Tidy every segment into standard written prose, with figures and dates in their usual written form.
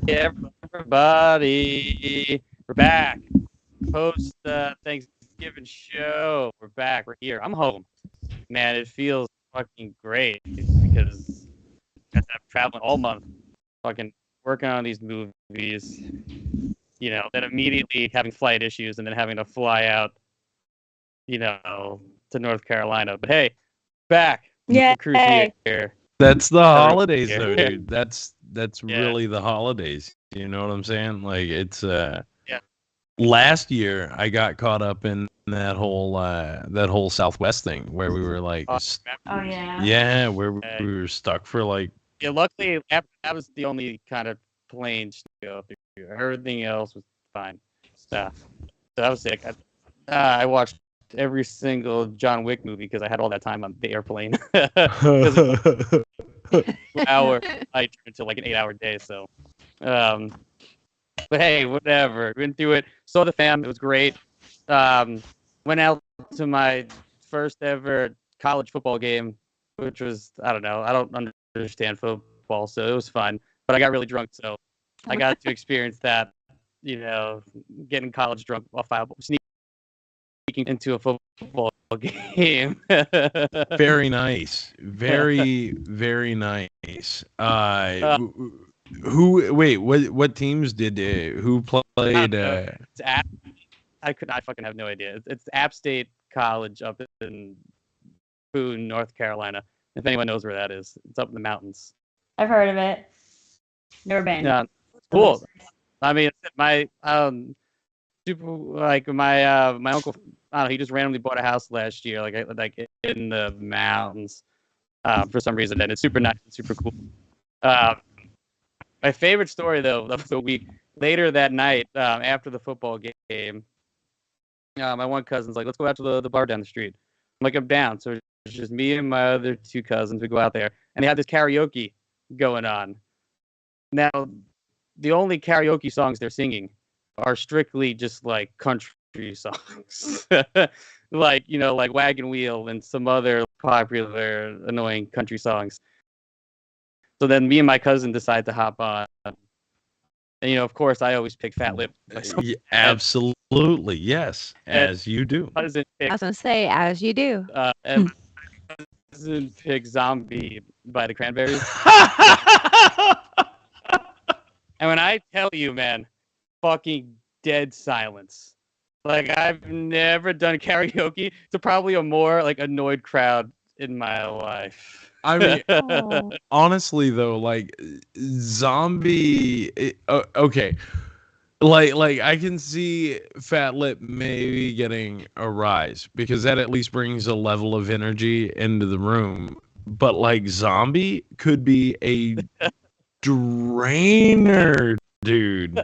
Everybody, we're back. Post Thanksgiving show. We're back. We're here. I'm home. Man, it feels fucking great because I'm traveling all month, fucking working on these movies. Then immediately having flight issues and then having to fly out, to North Carolina. But hey, back. The crew's Yay. here. That's the Everyone's holidays, here. though, dude. That's Yeah. really the holidays. You know what I'm saying? Like it's Yeah. last year I got caught up in that whole Southwest thing where we were like, Oh, yeah. yeah, where we were stuck for like. Yeah, luckily that was the only kind of plane to go through. Everything else was fine stuff. So that was sick. I watched every single John Wick movie because I had all that time on the airplane. Hour I turned into like an 8-hour day. So, but hey, whatever. Went through it. Saw the fam. It was great. Went out to my first ever college football game, which was I don't know. I don't understand football, so it was fun. But I got really drunk, so I got to experience that. Getting college drunk off sneaking into a football game. Very nice. Very, very nice. Wait, what teams did who played? I fucking have no idea. It's App State College up in Boone, North Carolina. If anyone knows where that is, it's up in the mountains. I've heard of it. Never been. Yeah, cool. I mean, my my uncle. I don't know. He just randomly bought a house last year, like in the mountains, for some reason, and it's super nice and super cool. My favorite story though of the week. Later that night, after the football game, my one cousin's like, "Let's go out to the bar down the street." I'm like, "I'm down." So it's just me and my other two cousins. We go out there, and they have this karaoke going on. Now, the only karaoke songs they're singing are strictly just like country songs, like like Wagon Wheel and some other popular annoying country songs. So then me and my cousin decide to hop on. And of course, I always pick Fat Lip. Yeah, absolutely, yes, as you do. I was gonna say, as you do. And my cousin picked Zombie by the Cranberries. And when I tell you, man, fucking dead silence. Like I've never done karaoke to probably a more like annoyed crowd in my life. I mean, honestly though, like Zombie, okay, like I can see Fat Lip maybe getting a rise because that at least brings a level of energy into the room. But like Zombie could be a drainer, dude.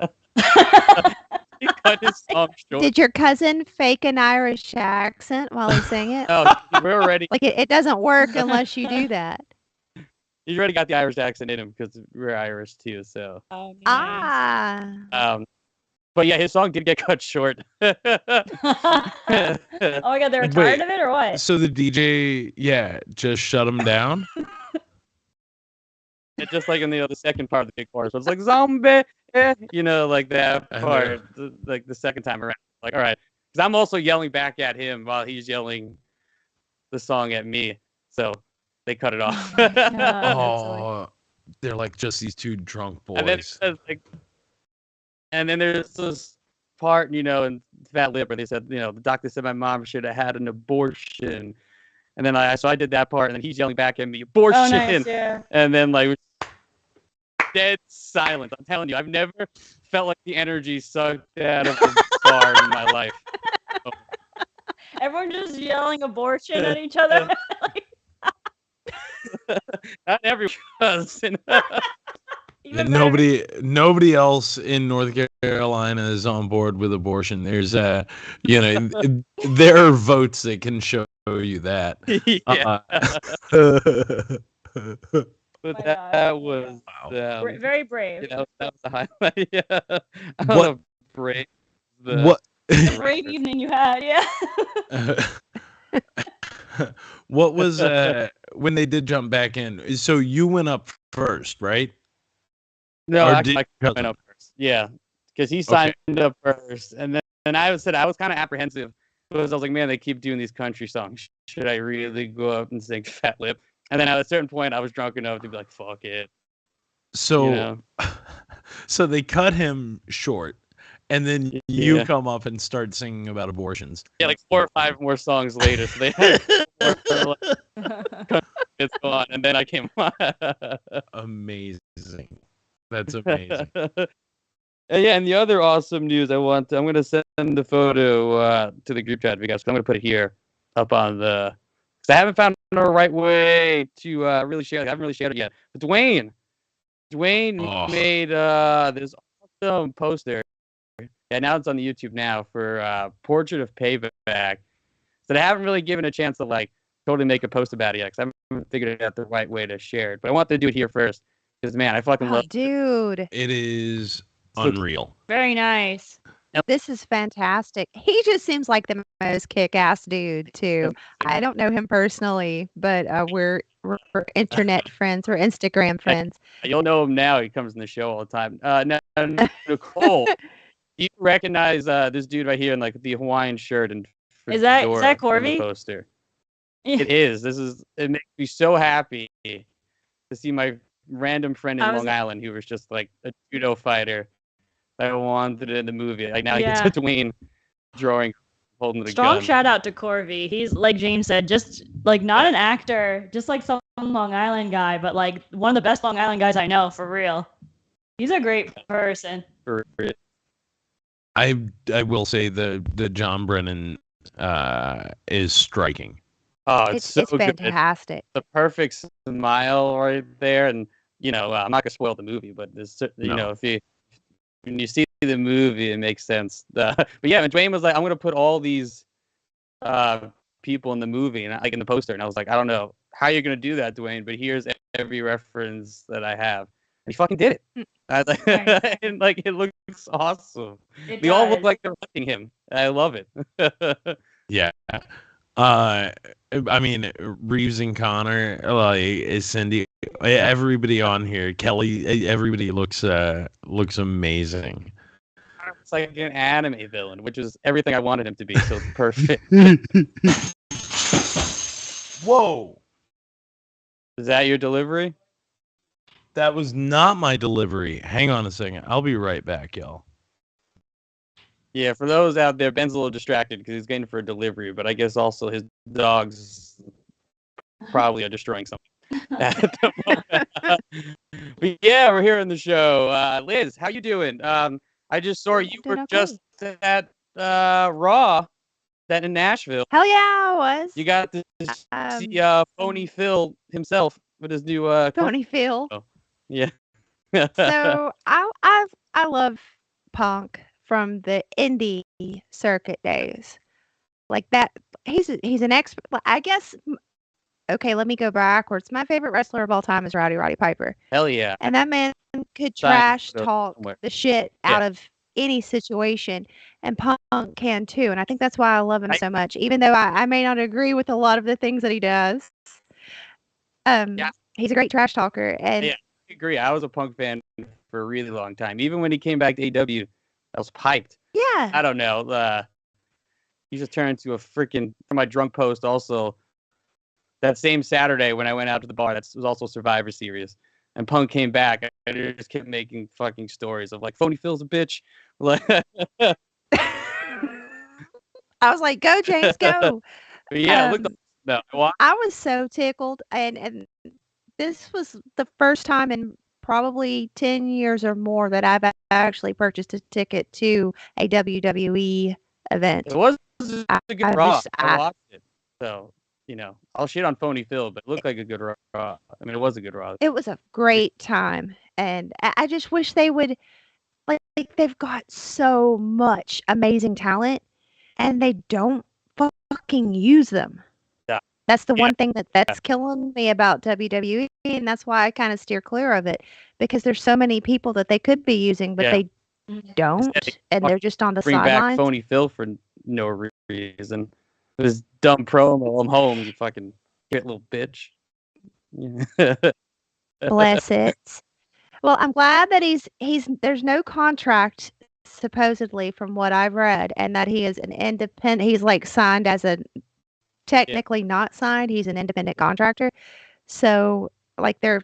He cut his song short. Did your cousin fake an Irish accent while he sang it? No, we're already Like it doesn't work unless you do that. he's already got the Irish accent in him because we're Irish too. So Oh, nice. Ah. but yeah, his song did get cut short. Oh my god, they were tired of it or what? So the DJ, yeah, just shut him down. It's just like in the second part of the big chorus, so it's like zombie, like that part, like the second time around. Like, all right, because I'm also yelling back at him while he's yelling the song at me, so they cut it off. Oh, they're like just these two drunk boys. And then it says, and then there's this part, in Fat Lip where they said, the doctor said my mom should have had an abortion. And then I did that part, and then he's yelling back at me, abortion. Oh, nice, yeah. And then dead silence. I'm telling you, I've never felt like the energy sucked out of the bar in my life. Everyone just yelling abortion at each other. Not every cousin. Nobody else in North Carolina is on board with abortion. There's there are votes that can show you that. Yeah. But that was very brave. That was the highlight. Yeah. I don't know, brave. What brave evening you had, yeah. What was when they did jump back in? So you went up first, right? No, Or actually, did I cousin? signed up first. Yeah, because he signed up first, and then I said I was kind of apprehensive because I was like, man, they keep doing these country songs. Should I really go up and sing Fat Lip? And then at a certain point, I was drunk enough to be like, fuck it. So, You know? so they cut him short, and then you Yeah. come up and start singing about abortions. Yeah, like 4 or 5 more songs later, so they had more, like, it's on, and then I came on. Amazing. That's amazing. And yeah, and the other awesome news I'm going to send the photo to the group chat, because I'm going to put it here up on the, because I haven't found the right way to really share it. I haven't really shared it yet. But Dwayne made this awesome poster. Yeah, now it's on the YouTube now for Portrait of Payback. So I haven't really given a chance to like totally make a post about it yet, because I haven't figured out the right way to share it. But I want to do it here first, because man, I fucking Oh, love dude, It is So- unreal. Very nice. this is fantastic. He just seems like the most kick-ass dude too. I don't know him personally, but we're internet friends. We're Instagram friends. You'll know him now. He comes in the show all the time. Now, Nicole, do you recognize this dude right here in like the Hawaiian shirt and Is that fedora on the Corby? poster? It is. It makes me so happy to see my random friend in I was- Long Island who was just like a judo fighter that I wanted in the movie. Like now Yeah. he gets Dwayne drawing, holding the Strong gun. shout out to Corby. He's like James said, just like not an actor, just like some Long Island guy, but like one of the best Long Island guys I know for real. He's a great person. I will say the John Brennan is striking. Oh, it's so It's good. fantastic. The perfect smile right there, and I'm not gonna spoil the movie, but this, No. when you see the movie, it makes sense. But yeah, and Dwayne was like, I'm gonna put all these people in the movie, and like in the poster, and I was like, I don't know how you're gonna do that, Dwayne, but here's every reference that I have, and he fucking did it. I was like, Nice. and like it looks awesome. It They all look does. like they're watching him. I love it. Yeah. I mean, Reeves and Connor, like is Cindy, everybody on here, Kelly, everybody looks amazing. It's like an anime villain, which is everything I wanted him to be. So it's perfect. Whoa, Is that your delivery? that was not my delivery. Hang on a second, I'll be right back, y'all. Yeah, for those out there, Ben's a little distracted because he's getting for a delivery, but I guess also his dogs probably are destroying something at the moment. But yeah, we're here in the show. Liz, how you doing? I just saw you Doing were okay. just at Raw, that in Nashville. Hell yeah, I was. You got to see Phony Phil himself with his new Phony Phil. Yeah. So I love punk from the indie circuit days, like that. He's an expert. I guess. Okay, let me go backwards. My favorite wrestler of all time is Roddy Piper, Hell yeah. and that man could Signed trash photo talk somewhere. the shit out of any situation, and punk can too. And I think that's why I love him so much, even though I may not agree with a lot of the things that he does. Yeah. He's a great trash talker, and Yeah. I agree. I was a punk fan for a really long time. Even when he came back to AEW, I was hyped. yeah. I don't know. He just turned into a freaking, for my drunk post also, that same Saturday when I went out to the bar, that was also Survivor Series, and Punk came back, and I just kept making fucking stories of like, Phony Phil's a bitch. Like, I was like, go James, go. but yeah, look, Um, no, I was so tickled, and this was the first time in probably 10 years or more that I've actually purchased a ticket to a WWE event. it was a good I Raw. just- I I- watched it, so I'll shit on Phony Phil, but it looked like a good Raw. I mean, it was a good Raw. It was a great time, and I just wish they would, like they've got so much amazing talent, and they don't fucking use them. Yeah. That's the Yeah. one thing that's killing me about WWE, and that's why I kind of steer clear of it, because there's so many people that they could be using, but Yeah. they don't, Instead they and they're just on the Bring back sidelines. Phony Phil for no reason. It was dumb promo. I'm home, you fucking little bitch. Yeah. Bless it. Well, I'm glad that there's no contract supposedly from what I've read, and that he is an independent. He's like signed as a technically not signed. He's an independent contractor. So like there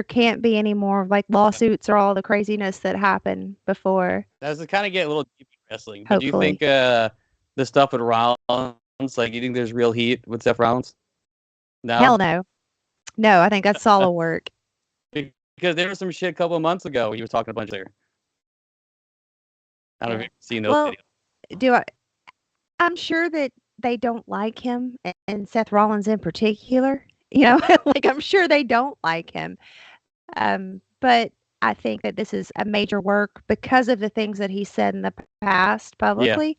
can't be any more like lawsuits or all the craziness that happened before. As to kind of get a little deep in wrestling, but do you Hopefully. think the stuff with Rollins, like, you think there's real heat with Seth Rollins? No, Hell no. No, I think that's solid work. because there was some shit a couple of months ago. He was talking a bunch there. I don't know if you've seen those Well, videos. I'm sure that they don't like him and Seth Rollins in particular. You know, like I'm sure they don't like him. But I think that this is a major work because of the things that he said in the past publicly.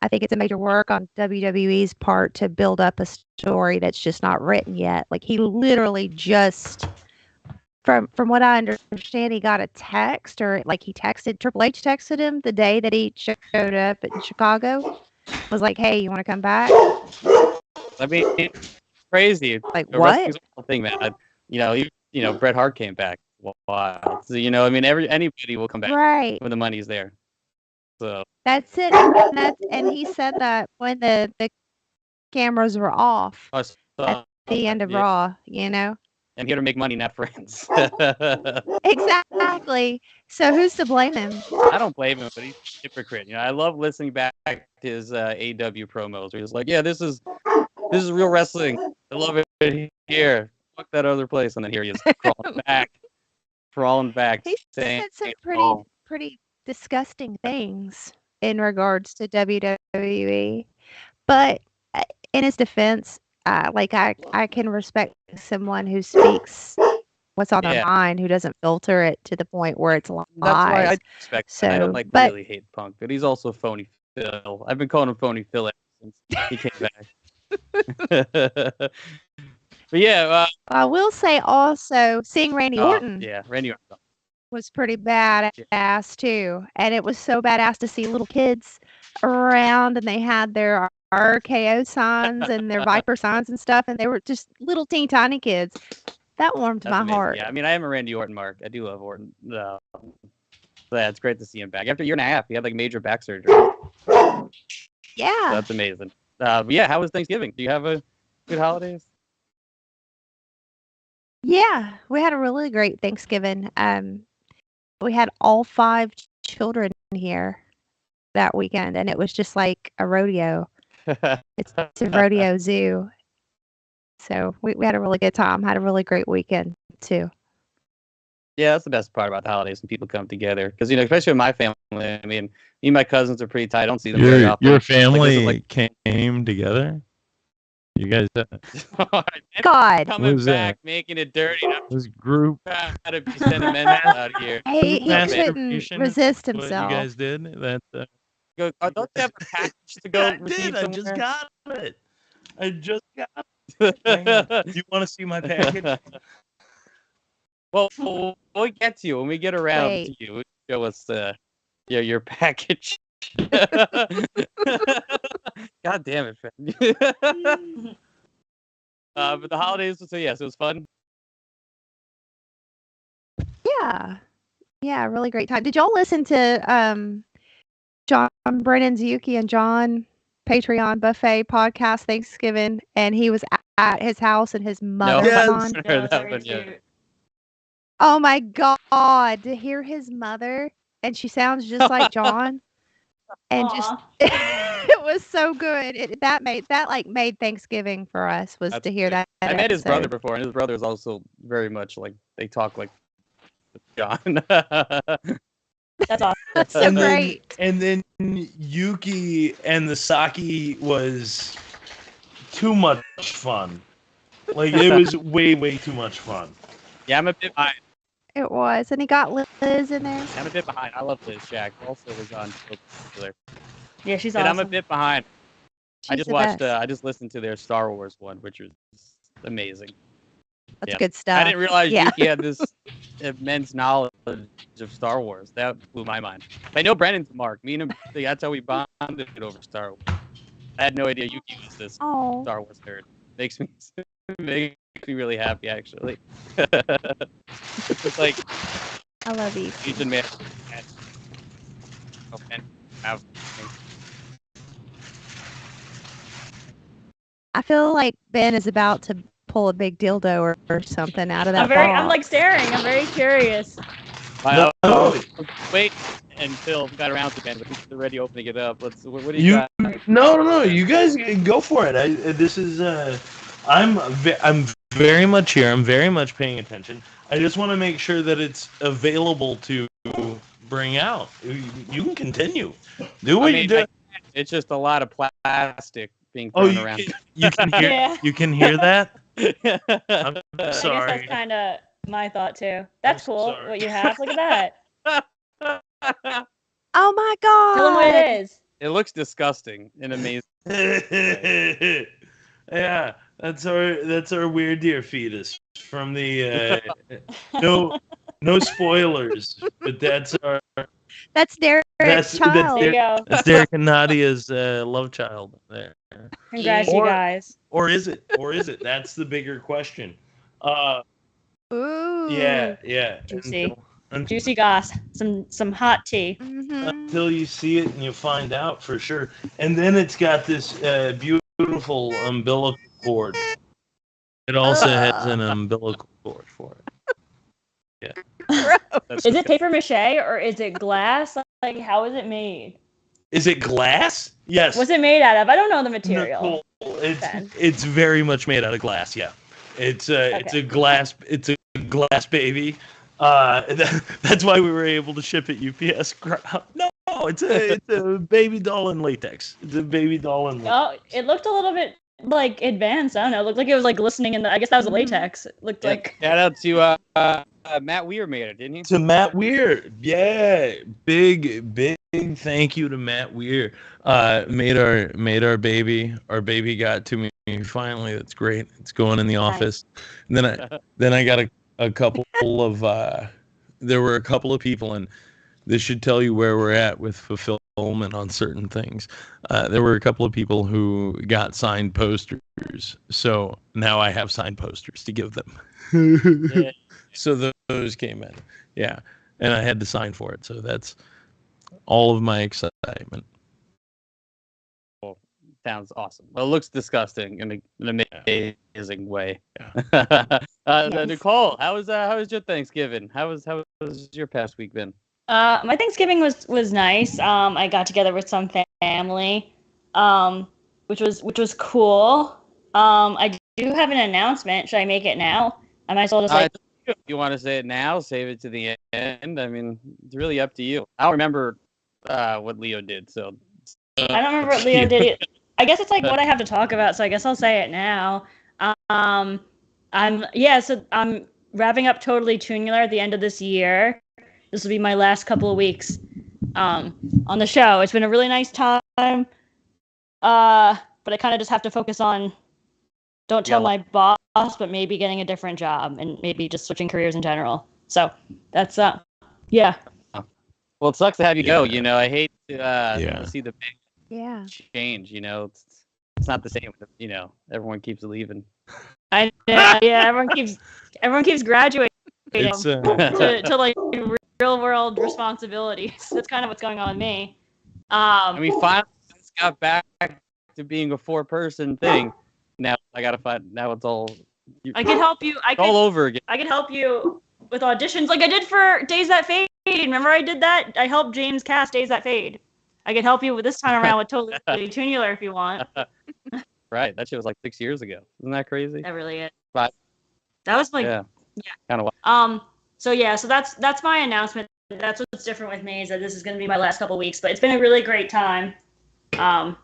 I think it's a major work on WWE's part to build up a story that's just not written yet. Like he literally just from what I understand, he got a text or like he texted Triple H texted him the day that he showed up in Chicago. Was like, "Hey, you want to come back?" I mean, crazy. Like The what? wrestling's a whole thing, man. Bret Hart came back. Wow. So, I mean, anybody will come back Right. when the money's there. So That's it. And he said that when the cameras were off I at saw the end of yeah. Raw, you know? I'm here to make money, not friends. Exactly. So who's to blame him? I don't blame him, but he's a hypocrite. I love listening back to his AW promos where he's like, "Yeah, this is real wrestling. I love it here. Fuck that other place." And then here he is crawling back, He saying, said some pretty disgusting things in regards to WWE. But in his defense, like I can respect someone who speaks what's on their Yeah. mind, who doesn't filter it to the point where it's lies. That's why I respect him. I So, don't but really hate Punk, but he's also phony Phil. I've been calling him phony Phil ever since he came back. But yeah, I will say also seeing Randy Orton yeah, Randy Orton. was pretty badass too. And it was so badass to see little kids around and they had their RKO signs and their Viper signs and stuff, and they were just little teeny tiny kids. That warmed That's my amazing. heart. Yeah, I mean, I am a Randy Orton mark. I do love Orton. Yeah, it's great to see him back. After a year and a half, he had like major back surgery. Yeah. So that's amazing. But yeah, how was Thanksgiving? Do you have a good holidays? Yeah, we had a really great Thanksgiving. We had all 5 children here that weekend, and it was just like a rodeo. It's a rodeo zoo. So we had a really good time. Had a really great weekend too. Yeah, that's the best part about the holidays when people come together. Because especially with my family, I mean, me and my cousins are pretty tight. I don't see them very often. Your family Like, came together. You guys, God, coming was back, that? making it dirty. I'm this group trying to be sentimental out here. he couldn't masturbation is resist what himself. you guys did. That Don't you have a package to go I receive did. I just somewhere? got it. I just got it. Hang on. You want to see my package? Well, we'll get to you when we get around Wait. to you. Show us your package. God damn it, friend. But the holidays, so yes, it was fun. Yeah, really great time. Did y'all listen to John Brennan's Yuki and John Patreon buffet podcast Thanksgiving, and he was at his house and his mother Yes. was on? Heard Yeah, that very one, yeah. cute. Oh my God, to hear his mother, and she sounds just like John, and just Aw. it was so good. That made Thanksgiving for us was That's to hear great. that. I met his brother episode. before, and his brother is also very much like they talk like John. That's awesome. That's so And then- great. And then Yuki and the sake was too much fun. Like it was way too much fun. Yeah, I'm a bit behind. It was, and he got Liz in there. I'm a bit behind. I love Liz Shack. Also was on Toonular. Yeah, she's And awesome. I'm a bit behind. I She's just the watched. best. I just listened to their Star Wars one, which was amazing. That's yeah. good stuff. I didn't realize Yeah. Yuki had this immense knowledge of Star Wars. That blew my mind. I know Brennan's a mark. Me and him, that's how we bonded over Star Wars. I had no idea Yuki was this Oh, Star Wars nerd. Makes me really happy, actually. It's just like I love you. Asian man. Have I feel like Ben is about to pull a big dildo or something out of that I'm like box. staring. I'm very curious. Wow. No. Wait until we got around to Ben, but he's already opening it up. What do you You got? no. You guys go for it. This is I'm very much here. I'm very much paying attention. I just want to make sure that it's available to bring out. You can continue. Do what you do. It's just a lot of plastic being Oh, thrown around. you can hear Yeah. you can hear that. I'm I guess sorry. that's kind of my thought too. That's I'm cool. sorry. What you have? Look at that. Oh my god! Tell them what it is. It looks disgusting and amazing. Yeah, that's our weird deer fetus from the no spoilers, but that's our That's Derek's that's child. There you go. that's Derek and Nadia's love child there. Congrats, you Or- guys. Or is it? That's the bigger question. Ooh. Yeah. Juicy. Until, Juicy goss. Some hot tea. Mm-hmm. until you see it and you find out for sure. And then it's got this beautiful umbilical cord. It also has an umbilical cord for it. That's Is it paper mache or is it glass? Like, how is it made? Is it glass? Yes. What's it made out of? I don't know the material. Nicole, Ben. it's very much made out of glass. Yeah, it's a glass baby. That's why we were able to ship it UPS. No, it's a baby doll in latex. It's a baby doll in latex. Oh, it looked a little bit like advanced. I don't know. It looked like it was like glistening in the. I guess that was a latex. It looked like. Shout out to Matt Weir made it, didn't he? To Matt Weir, yeah, big thank you to Matt Weir. Made our baby. Our baby got to me finally. That's great. It's going in the office. And then I got a couple of there were a couple of people, and this should tell you where we're at with fulfillment on certain things. There were a couple of people who got signed posters, so now I have signed posters to give them. Yeah. So those came in, yeah, and I had to sign for it. So that's all of my excitement. Sounds awesome. Well, it looks disgusting in an amazing way. Yeah. Nicole, how was your Thanksgiving? How was your past week been? My Thanksgiving was nice. I got together with some family, which was cool. I do have an announcement. Should I make it now? I might as well just like. If you want to say it now, save it to the end. I mean, it's really up to you. I don't remember what Leo did, so. I don't remember what Leo did. I guess it's like what I have to talk about, so I guess I'll say it now. So I'm wrapping up Totally Toonular at the end of this year. This will be my last couple of weeks on the show. It's been a really nice time, but I kind of just have to focus on don't tell my boss, but maybe getting a different job and maybe just switching careers in general. So that's yeah. Well, it sucks to have you go. You know, I hate to see the big change. You know, it's not the same. You know, everyone keeps leaving. Everyone keeps graduating It's, to like real world responsibilities. That's kind of what's going on with me. And we finally got back to being a 4-person thing. Now I gotta find. Now it's all. I could help you. All over again. I could help you with auditions, like I did for Days That Fade. Remember I did that? I helped James cast Days That Fade. I could help you with this time around with Totally Toonular if you want. Right, that shit was like 6 years ago. Isn't that crazy? That really is. But that was like kind of. So that's my announcement. That's what's different with me is that this is going to be my last couple weeks, but it's been a really great time. And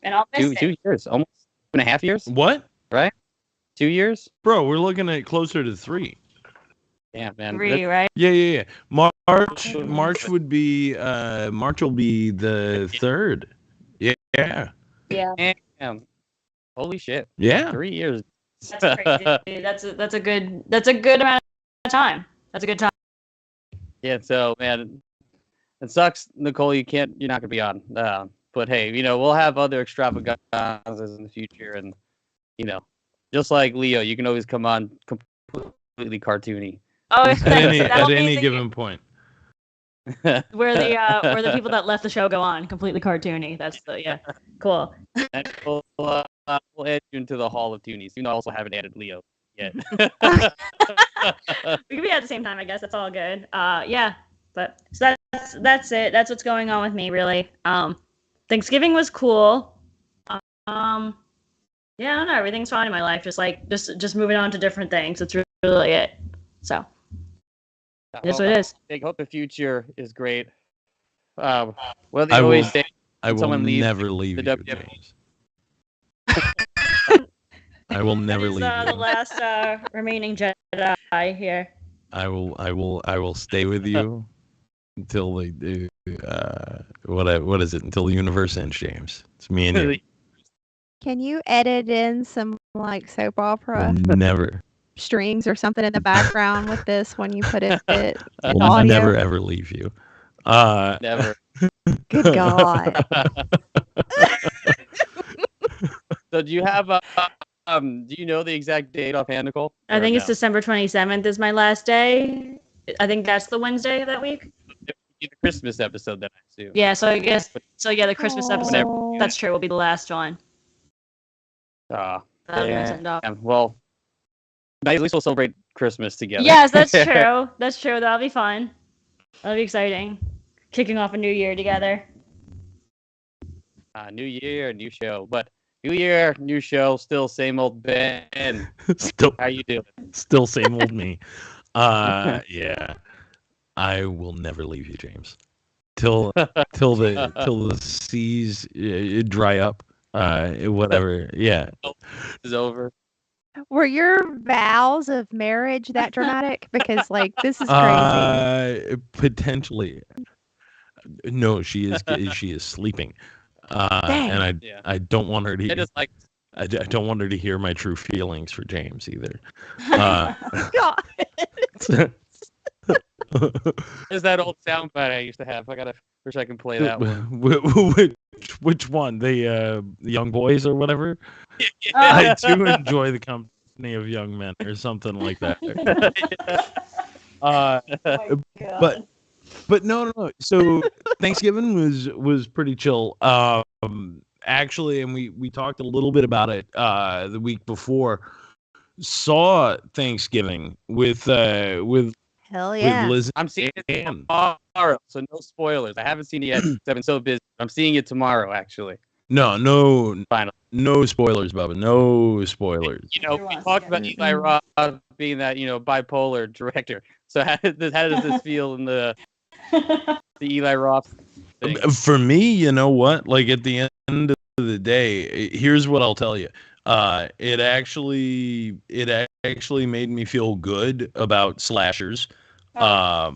I'll miss it. 2 years, almost 2.5 years. what? Right? 2 years. Bro, we're looking at closer to 3. Yeah, man. 3, right? Yeah. March would be March will be the 3rd. Yeah. Yeah. Damn. Holy shit. Yeah. 3 years. That's crazy. That's a good amount of time. That's a good time. Yeah, so man, it sucks, Nicole. You're not gonna be on. But hey, you know, we'll have other extravaganzas in the future, and you know, Just like Leo, you can always come on completely cartoony. Oh, At that'll be any the- given point. where the people that left the show go on completely cartoony. That's cool. And we'll add you into the Hall of Toonies. You know, I also haven't added Leo yet. We can be at the same time, I guess. That's all good. Yeah, but so that's it. That's what's going on with me, really. Thanksgiving was cool. Yeah, I don't know. Everything's fine in my life. Just moving on to different things. That's really it. So that's what it is. I hope the future is great. Well, they I always will- say I will someone leaves never leave the you, WWE. James. I will never That is, leave the you. last remaining Jedi here. I will stay with you until they do. What is it? Until the universe ends, James. It's me and you. Can you edit in some like soap opera We'll never, strings or something in the background with this when you put it in we'll audio? never ever leave you. Never. Good God. So do you have do you know the exact date offhand, Nicole? I Or think it's no? December 27th is my last day. I think that's the Wednesday of that week. The Christmas episode that I assume. Yeah, so I guess the Christmas episode. Aw. That's true. Will be the last one. Ah, That was gonna send off. damn. Well, at least we'll celebrate Christmas together. Yes, that's true. That's true. That'll be fun. That'll be exciting. Kicking off a new year together. New year, new show. But new year, new show, still same old Ben. still How you doing? still same old me. Yeah. I will never leave you, James. Till the seas dry up. Whatever. Yeah. Is over. Were your vows of marriage that dramatic? Because like this is crazy. Potentially. No, she is sleeping. And Yeah. I don't want her I to just like I don't want her to hear my true feelings for James either. God. there's that old soundbite I used to have. Wish I can play that one. Which one? The young boys or whatever? Oh. I do enjoy the company of young men or something like that. But no. So Thanksgiving was pretty chill. Actually, and we talked a little bit about it the week before. Saw Thanksgiving with Hell yeah. Liz I'm seeing it and tomorrow, so no spoilers. I haven't seen it yet. 'Cause I've been so busy. I'm seeing it tomorrow, actually. no Finally. no spoilers, Bubba. No spoilers. You know, we Everyone's talked about getting- Eli Roth being that bipolar director. So how does this feel in the Eli Roth thing? For me, you know what? Like at the end of the day, here's what I'll tell you. It actually made me feel good about slashers. At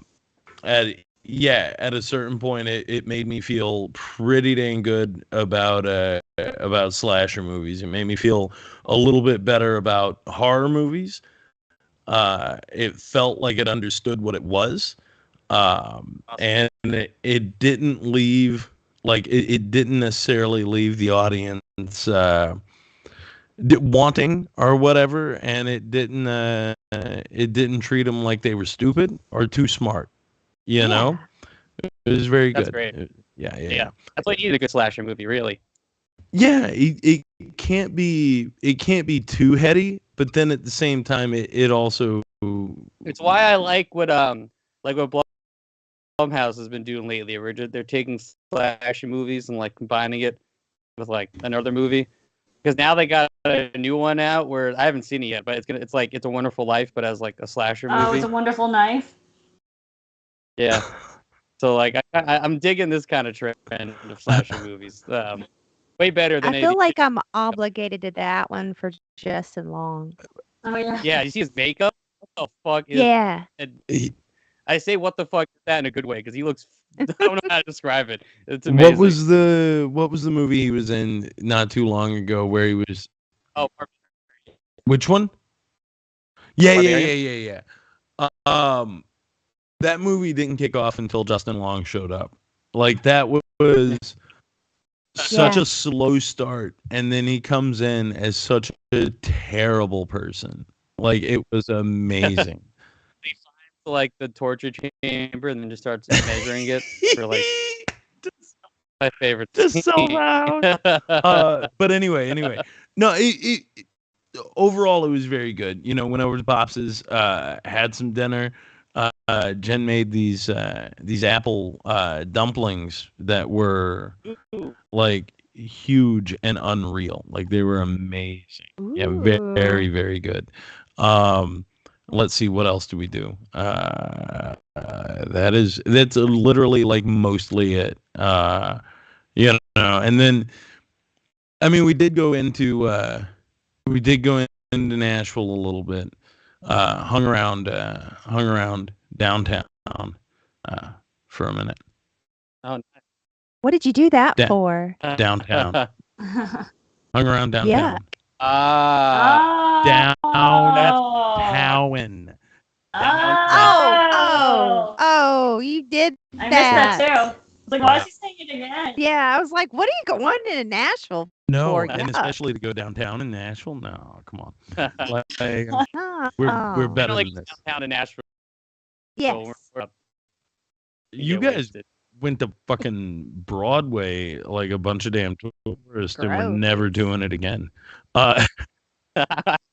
a certain point, it made me feel pretty dang good about slasher movies. It made me feel a little bit better about horror movies. It felt like it understood what it was. And it didn't leave it didn't necessarily leave the audience wanting or whatever, and it didn't treat them like they were stupid or too smart. You know, it was very That's good. great. Yeah. That's why you need a good slasher movie, really. Yeah, it can't be too heady, but then at the same time, it also It's why I like what Blumhouse has been doing lately. Where they're taking slasher movies and like combining it with like another movie. Because now they got a new one out where I haven't seen it yet, but it's like It's a Wonderful Life, but as like a slasher movie. Oh, It's a Wonderful Knife. Yeah. So like I'm digging this kind of trend of slasher movies. Way better than I feel like I'm obligated to that one for Justin Long. Oh yeah. Yeah, you see his makeup? What the fuck is Yeah. I say what the fuck is that in a good way because he looks I don't know how to describe it. It's amazing. What was the movie he was in not too long ago where he was Oh, which one? Yeah. Barbarian? That movie didn't kick off until Justin Long showed up. Like that was such Yeah. a slow start, and then he comes in as such a terrible person. Like, it was amazing. He finds like the torture chamber and then just starts measuring it for like my favorite. Just so scene. loud. But anyway, no, overall it was very good. You know, went over to Pops's, had some dinner. Jen made these apple dumplings that were Ooh. like huge and unreal. Like, they were amazing. Yeah, Ooh. very, very good. Let's see, what else do we do? That's literally like mostly it. You know, and then I mean, we did go into Nashville a little bit. Hung around downtown for a minute. Oh, What did you do that Da- for? nice. Downtown. Hung around downtown. Yeah. Downtown. Oh, you did I missed that that. too. I was like, why is he saying it again? Yeah, I was like, what are you going to Nashville No, for? and Yeah. especially to go downtown in Nashville. No, come on. Like, Oh. we're better like than this. downtown in Nashville. Yes. We're up to You get guys wasted. went to fucking Broadway like a bunch of damn tourists, and we're Gross. never doing it again. I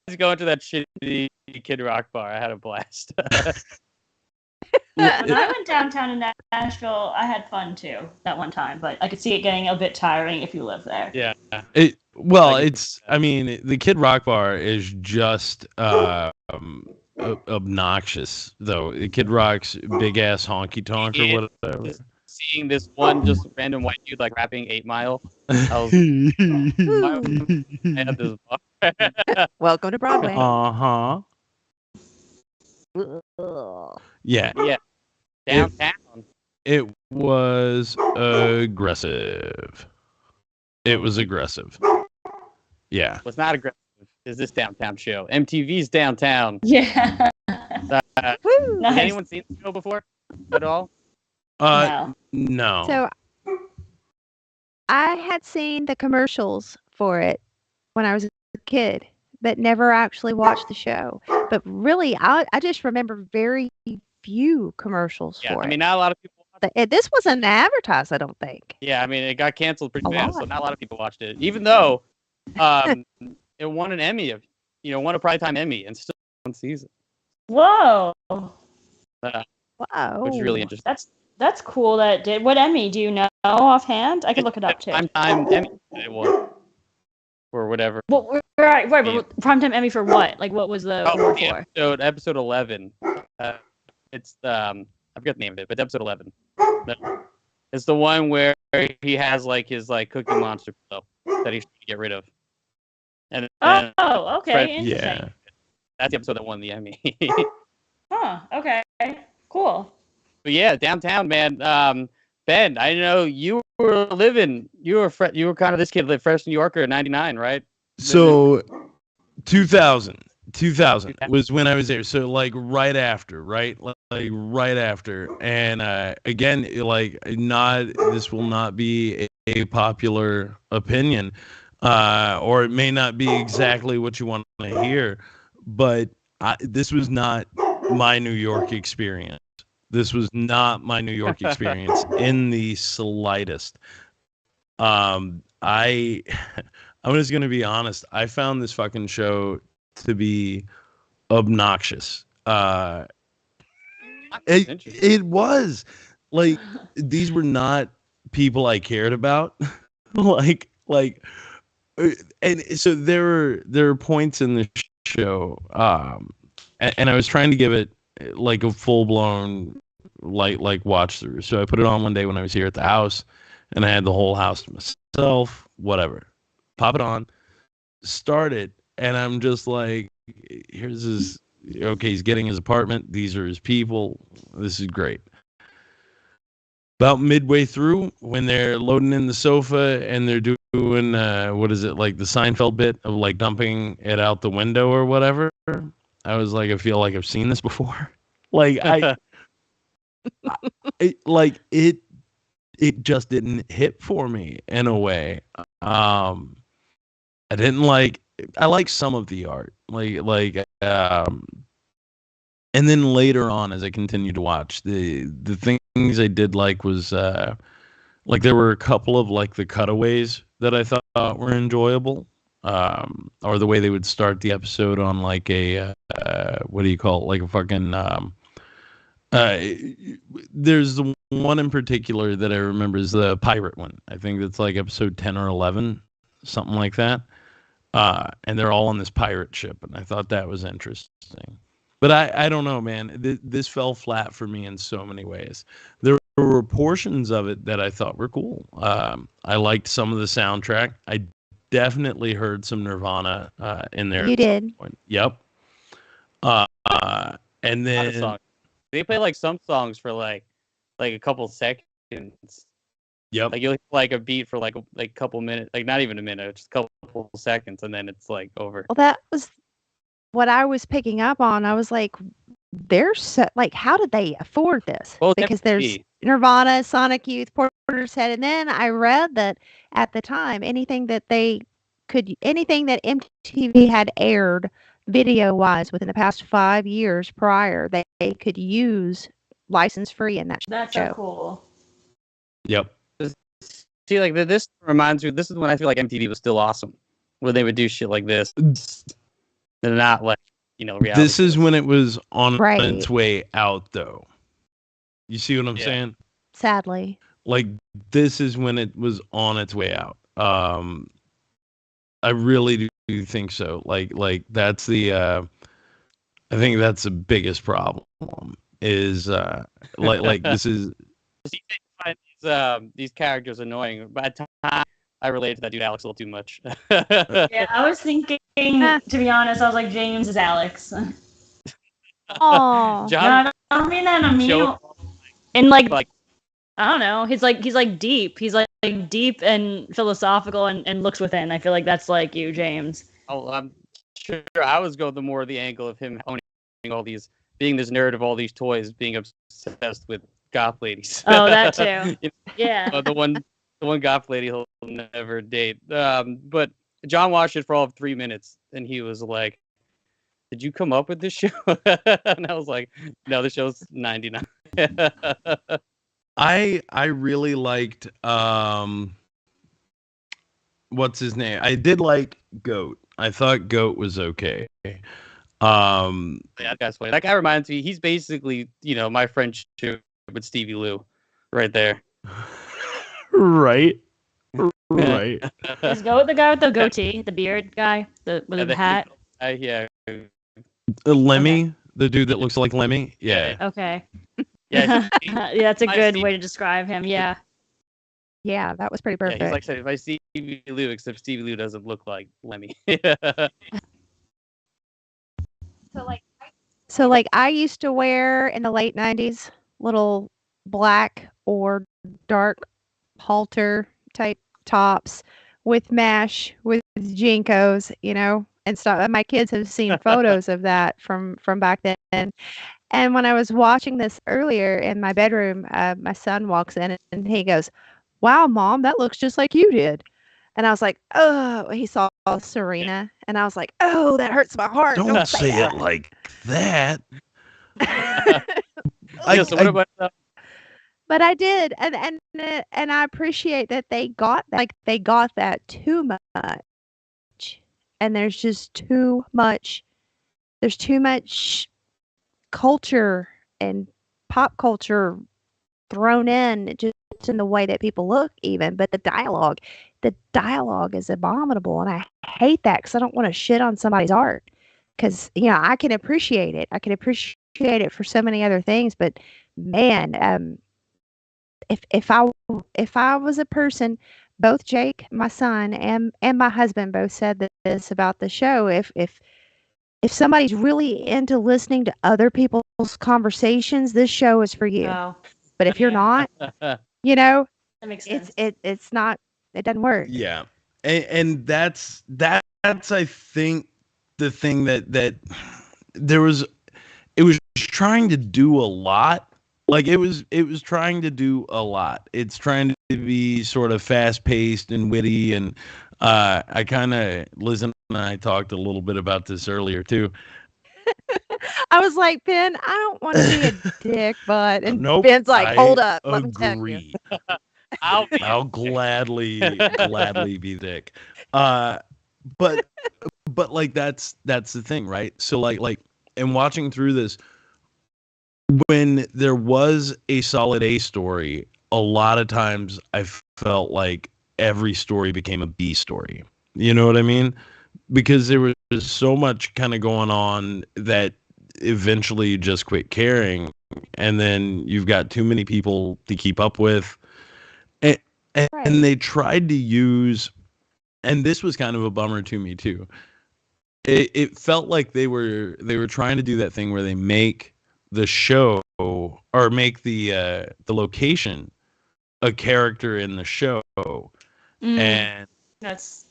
was going to that shitty Kid Rock bar. I had a blast. When I went downtown in Nashville, I had fun too that one time, but I could see it getting a bit tiring if you live there. Yeah. I mean, the Kid Rock bar is just obnoxious, though. Kid Rock's big ass honky tonk or Yeah. whatever. Just seeing this one just random white dude like rapping 8 Mile. I was at this bar. Welcome to Broadway. Uh-huh. Yeah, Yeah. Downtown. it was aggressive. It was aggressive. Yeah. Was not aggressive. Is this downtown show? MTV's downtown. Yeah. Woo. Nice. Has anyone seen the show before at all? No. No. So I had seen the commercials for it when I was a kid, but never actually watched the show. But really, I just remember very few commercials Yeah. for I mean, it. not a lot of people. This wasn't advertised, I don't think. Yeah. I mean, it got canceled pretty A fast, so lot. not a lot of people watched it. Even though it won an Emmy won a Primetime Emmy and still one season, Whoa. Whoa. which is really interesting. That's cool that it did. What Emmy do you know offhand? I could look it up too. Primetime Emmy it won or whatever. Well, right. Yeah. But primetime Emmy for what? Like, what was the award the for? episode 11. It's I forget the name of it, but episode 11. It's the one where he has like his like Cookie Monster pillow that he's trying to get rid of. And Oh, okay. Fred- Interesting. Yeah. that's the episode that won the Emmy. Huh. Okay. Cool. But yeah, downtown, man. Ben, I know you were kind of this kid lived fresh New Yorker in '99, right? So 2000 was when I was there. So like right after, right? Like right after. And again, like this will not be a popular opinion, or it may not be exactly what you want to hear, but this was not my New York experience. This was not my New York experience in the slightest. I'm just gonna be honest. I found this fucking show to be obnoxious. It was like these were not people I cared about. And so there are points in the show, and I was trying to give it like a full blown like watch through. So I put it on one day when I was here at the house, and I had the whole house to myself. Whatever, pop it on, start it, and I'm just like, here's his. Okay, he's getting his apartment. These are his people. This is great. About midway through, when they're loading in the sofa and they're doing what is it, like the Seinfeld bit of like dumping it out the window or whatever, I was like, I feel like I've seen this before. Like it it just didn't hit for me in a way. I didn't like. I like some of the art, and then later on, as I continued to watch, the things I did like was like there were a couple of like the cutaways that I thought were enjoyable, or the way they would start the episode on like a what do you call it, like a fucking there's the one in particular that I remember is the pirate one. I think that's like episode 10 or 11, something like that. And they're all on this pirate ship, and I thought that was interesting. But I don't know, man. This fell flat for me in so many ways. There were portions of it that I thought were cool. I liked some of the soundtrack. I definitely heard some Nirvana in there. You did. Yep. And then they play like some songs for like a couple seconds. Yep. Like you'll hear like a beat for like a couple minutes, like not even a minute, just a couple seconds, and then it's like over. Well, that was what I was picking up on. I was like, they're so, like, how did they afford this? Well, because there's Nirvana, Sonic Youth, Portishead, and then I read that at the time, anything that MTV had aired video-wise within the past 5 years prior, they could use license free in that That's show. so cool. Yep. See, like this reminds me. This is when I feel like MTV was still awesome, when they would do shit like this. They're not like, reality. This is when it was on Right. its way out, though. You see what I'm saying? Sadly. Like, this is when it was on its way out. I really do think so. Like that's the I think that's the biggest problem is like this is. These characters annoying. By the time I relate to that dude Alex a little too much. Yeah, I was thinking, to be honest, I was like, James is Alex. Oh, John, No, I don't mean that in a mean. Joe- And like, like I don't know. He's like deep. He's like deep and philosophical and looks within. I feel like that's like you, James. I'm sure I was going the more the angle of him owning all these, being this nerd of all these toys, being obsessed with goth ladies. Oh, that too. Yeah. The one goth lady he'll never date. But John watched it for all of 3 minutes, and he was like, "Did you come up with this show?" And I was like, "No, the show's 99." I really liked what's his name? I did like Goat. I thought Goat was okay. Yeah, that guy's funny. That guy reminds me. He's basically, my friendship with Stevie Lou, right there. Right. Right. Is Goat the guy with the goatee, the beard guy, with the hat? Yeah. Lemmy, the dude that looks like Lemmy. Yeah. Okay. Yeah. Yeah, that's a good way to describe him. Yeah. yeah, that was pretty Yeah, perfect. he's like, if I see Stevie Lou, except Stevie Lou doesn't look like Lemmy. So like I used to wear in the late 90s little black or dark halter type tops with mesh with jinkos, and stuff. And my kids have seen photos of that from back then. And when I was watching this earlier in my bedroom, my son walks in and he goes, "Wow, Mom, that looks just like you did." And I was like, "Oh," he saw Serena, and I was like, "Oh, that hurts my heart." Don't say that. it like that. Yeah, so what about But I did, and I appreciate that they got that too much, and there's just too much. There's too much culture and pop culture thrown in just in the way that people look, even. But the dialogue is abominable, and I hate that because I don't want to shit on somebody's art. Because I can appreciate it. I can appreciate it for so many other things, but man, if I was a person, both Jake, my son, and my husband both said this about the show. If somebody's really into listening to other people's conversations, this show is for you. Oh, But if you're not, that makes sense. it's not. It doesn't work. Yeah. And that's I think the thing that it was trying to do a lot Like it was trying to do a lot. It's trying to be sort of fast paced and witty, and I kind of Liz and I talked a little bit about this earlier too. I was like, Ben, I don't want to be a dick, but and Nope, Ben's like, I hold up, let me tell you. agree. I'll I'll gladly be dick. But like that's the thing, right? So like and watching through this, when there was a solid A story, a lot of times I felt like every story became a B story. You know what I mean? Because there was so much kind of going on that eventually you just quit caring, and then you've got too many people to keep up with. And, Right. and they tried to use, and this was kind of a bummer to me too. It felt like they were trying to do that thing where they make the show or make the location a character in the show, and That's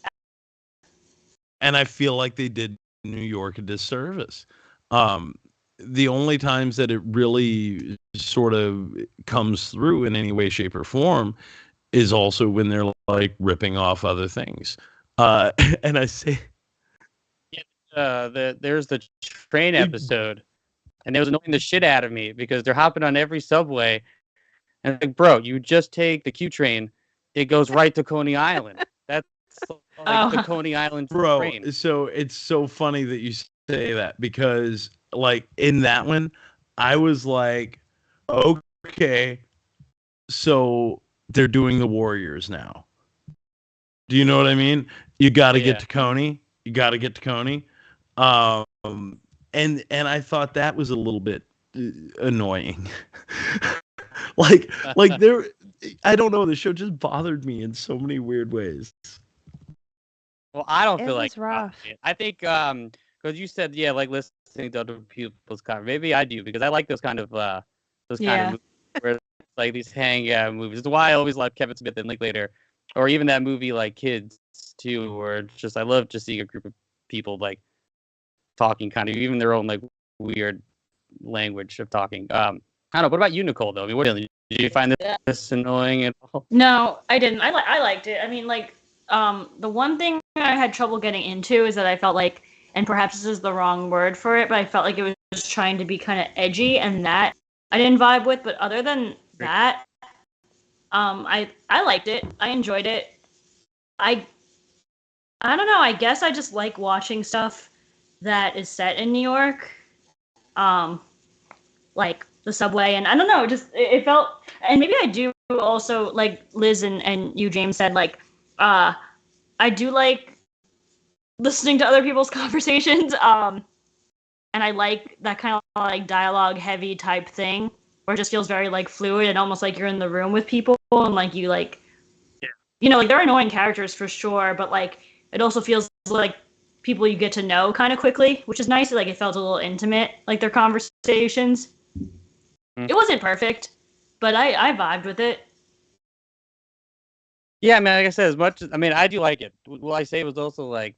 I feel like they did New York a disservice. The only times that it really sort of comes through in any way, shape, or form is also when they're like ripping off other things. And I say, there's the train episode, and it was annoying the shit out of me because they're hopping on every subway, and like, bro, you just take the Q train, it goes right to Coney Island. That's like the Coney Island train. bro. So it's so funny that you say that, because like in that one, I was like, okay, so they're doing the Warriors now. Do you know what I mean? You got to get to Coney. You got to get to Coney. And I thought that was a little bit annoying. like there, I don't know. The show just bothered me in so many weird ways. Well, I don't It feel was like rough. I think because you said like listening to other people's content. Maybe I do because I like those kind of kind of movies where it's like these hangout movies. It's why I always love Kevin Smith and Linklater, or even that movie like Kids too, where it's just I love just seeing a group of people like talking kind of even their own like weird language of talking. I don't know. What about you, Nicole? Though, I mean, did you find this annoying at all? No, I didn't. I liked it. I mean, like, the one thing I had trouble getting into is that I felt like, and perhaps this is the wrong word for it, but I felt like it was trying to be kind of edgy, and that I didn't vibe with. But other than that, I liked it. I enjoyed it. I don't know. I guess I just like watching stuff that is set in New York. Like the subway, and I don't know, just it felt, and maybe I do also, like Liz and you, James, said, like I do like listening to other people's conversations, and I like that kind of like dialogue heavy type thing where it just feels very like fluid and almost like you're in the room with people, and like you like like they're annoying characters for sure, but like it also feels like people you get to know kind of quickly, which is nice. Like it felt a little intimate, like their conversations. It wasn't perfect, but I vibed with it. Yeah, I mean, like I said, as much as I do like it. Will I say it was also like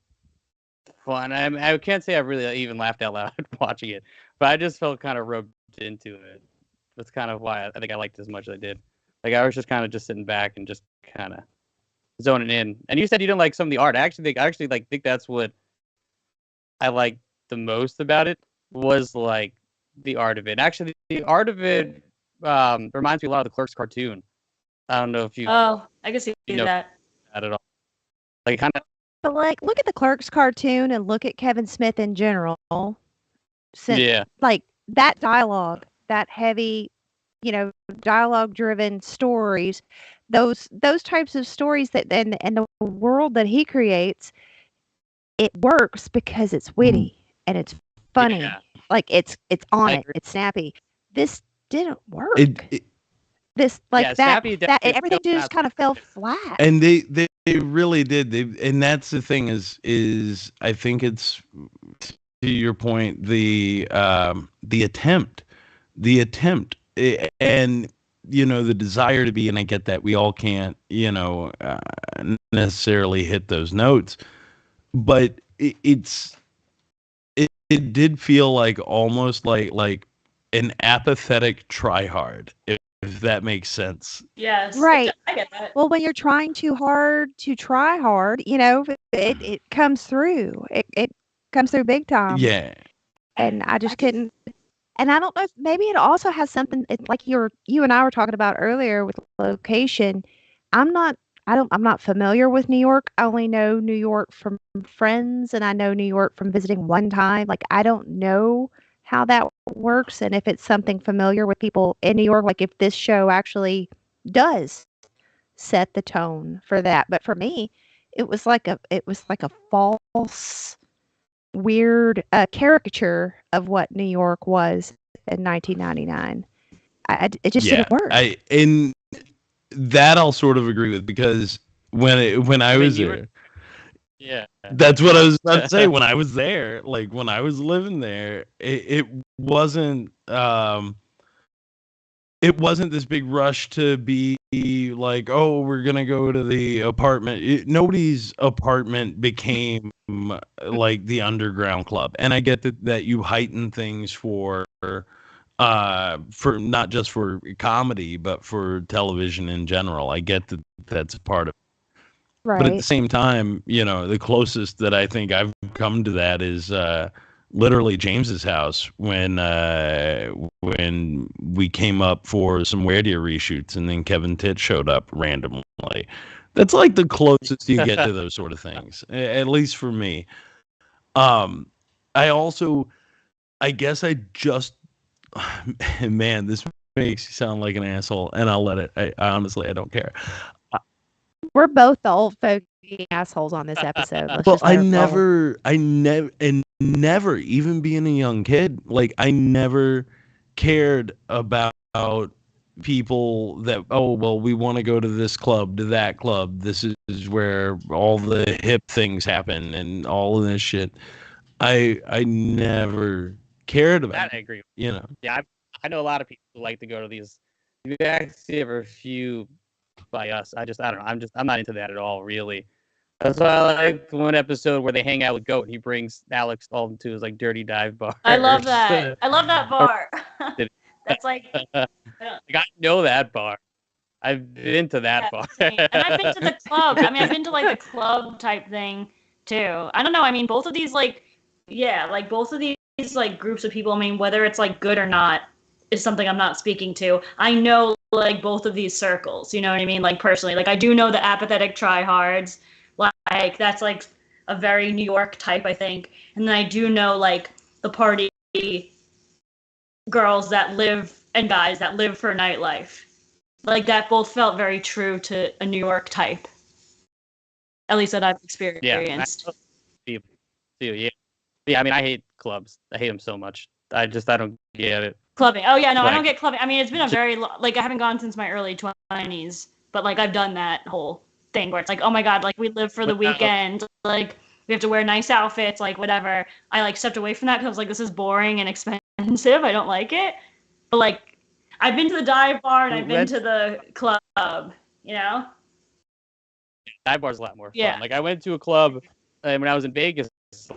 fun? I can't say I really even laughed out loud watching it, but I just felt kind of roped into it. That's kind of why I think I liked it as much as I did. Like I was just kind of just sitting back and just kind of zoning in. And you said you didn't like some of the art. I actually think that's what I liked the most about it was like the art of it. Actually, the art of it reminds me a lot of the Clerks cartoon. I don't know if you. Oh, I can see know that. At all. Like kind of. But like, look at the Clerks cartoon and look at Kevin Smith in general. Like that dialogue, that heavy, dialogue-driven stories, those types of stories that and the world that he creates, it works because it's witty and it's funny. Yeah. Like it's on it, it's snappy. This didn't work. This like that everything just kind of fell flat. And they really did. And that's the thing is I think it's, to your point, the attempt, and the desire to be, and I get that we all can't necessarily hit those notes, but it did feel like almost like an apathetic tryhard, if that makes sense. Yes. Right. I get that. Well, when you're trying too hard to try hard, it comes through. It comes through big time. Yeah. And I just couldn't. And I don't know if maybe it also has something. It's like you and I were talking about earlier with location. I'm not. I'm not familiar with New York. I only know New York from friends, and I know New York from visiting one time. Like I don't know how that works, and if it's something familiar with people in New York. Like if this show actually does set the tone for that. But for me, it was like a false, weird caricature of what New York was in 1999. It just didn't work. And that I'll sort of agree with, because when I was there, Yeah. that's what I was about to say. When I was there, like when I was living there, it wasn't this big rush to be like, oh, we're gonna go to the apartment. Nobody's apartment became like the underground club, and I get that you heighten things for not just for comedy but for television in general. I get that that's a part of it. But at the Right. same time, the closest that I think I've come to that is literally James's house when we came up for some Where Dear reshoots, and then Kevin Titt showed up randomly. That's like the closest you get to those sort of things, at least for me. I guess I just man, this makes you sound like an asshole, and I'll let it. I honestly, I don't care. We're both the old fogey assholes on this episode. Let's Well, just let it roll. never, even being a young kid, like I never cared about people that, oh, well, we want to go to this club, to that club. This is where all the hip things happen and all of this shit. I never cared about That I it, agree with. you know. Yeah, I know a lot of people who like to go to these. You actually have a few by us. I don't know. I'm not into that at all, really. That's why I like the one episode where they hang out with Goat. He brings Alex Alden to his like dirty dive bar. I love that. I love that bar. That's like Like, I know that bar. I've been to that bar. same. And I've been to the club. I mean, I've been to like the club type thing too. I don't know. I mean, both of these like both of these like groups of people. I mean, whether it's like good or not is something I'm not speaking to. I know like both of these circles. You know what I mean? Like personally, like I do know the apathetic tryhards. Like that's like a very New York type, I think. And then I do know like the party girls that live and guys that live for nightlife. Like that both felt very true to a New York type. At least that I've experienced. Yeah. Yeah, I mean, I hate clubs. I hate them so much. I don't get it. Clubbing. Oh yeah, no, I Like- don't get clubbing. I mean, it's been a very like I haven't gone since my early 20s, but like I've done that whole thing where it's like, oh my god, like we live for the weekend, like we have to wear nice outfits, like whatever. I like stepped away from that because I was like, this is boring and expensive. I don't like it. But like, I've been to the dive bar and I've been to the club. You know. Dive bar's a lot more fun. Yeah. Like I went to a club when I was in Vegas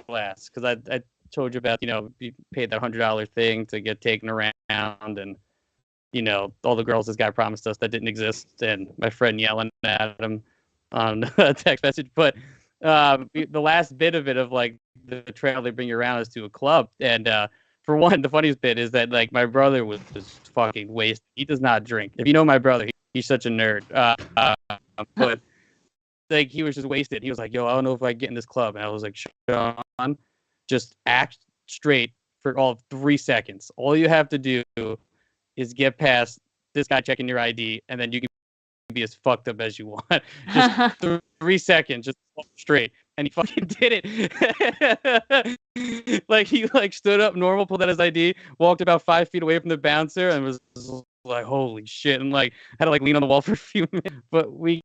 last, because I told you about, you paid that $100 thing to get taken around, and all the girls this guy promised us that didn't exist, and my friend yelling at him on a text message. But the last bit of it, of like the trail they bring you around, is to a club, and for one, the funniest bit is that like my brother was just fucking wasted. He does not drink. If you know my brother, he's such a nerd. But like he was just wasted. He was like, "Yo, I don't know if I get in this club," and I was like, "Sean, just act straight for all 3 seconds. All you have to do is get past this guy checking your ID, and then you can be as fucked up as you want. Just 3 seconds, just straight." And he fucking did it. Like he like stood up normal, pulled out his ID, walked about 5 feet away from the bouncer, and was like, "Holy shit!" And like had to like lean on the wall for a few minutes. But we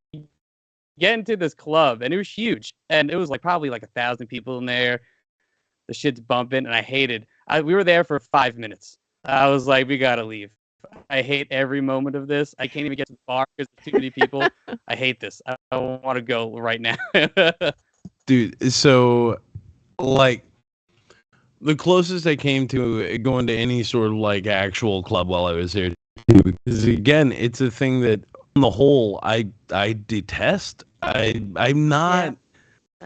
get into this club, and it was huge, and it was like probably like 1,000 people in there. The shit's bumping, and I hated. We were there for 5 minutes. I was like, we gotta leave. I hate every moment of this. I can't even get to the bar because there's too many people. I hate this. I want to go right now. Dude, so like the closest I came to going to any sort of like actual club while I was there, too, because again, it's a thing that on the whole I detest. I'm not.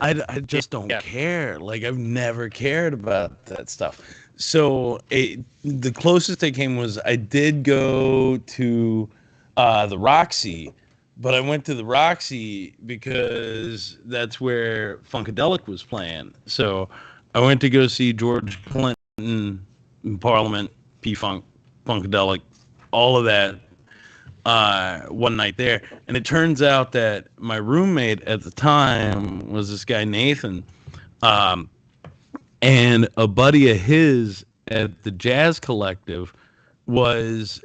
I just don't Yeah. care. Like I've never cared about that stuff. So the closest I came was I did go to the Roxy, but I went to the Roxy because that's where Funkadelic was playing. So I went to go see George Clinton in Parliament, P-Funk, Funkadelic, all of that one night there. And it turns out that my roommate at the time was this guy, Nathan. Um, and a buddy of his at the Jazz Collective was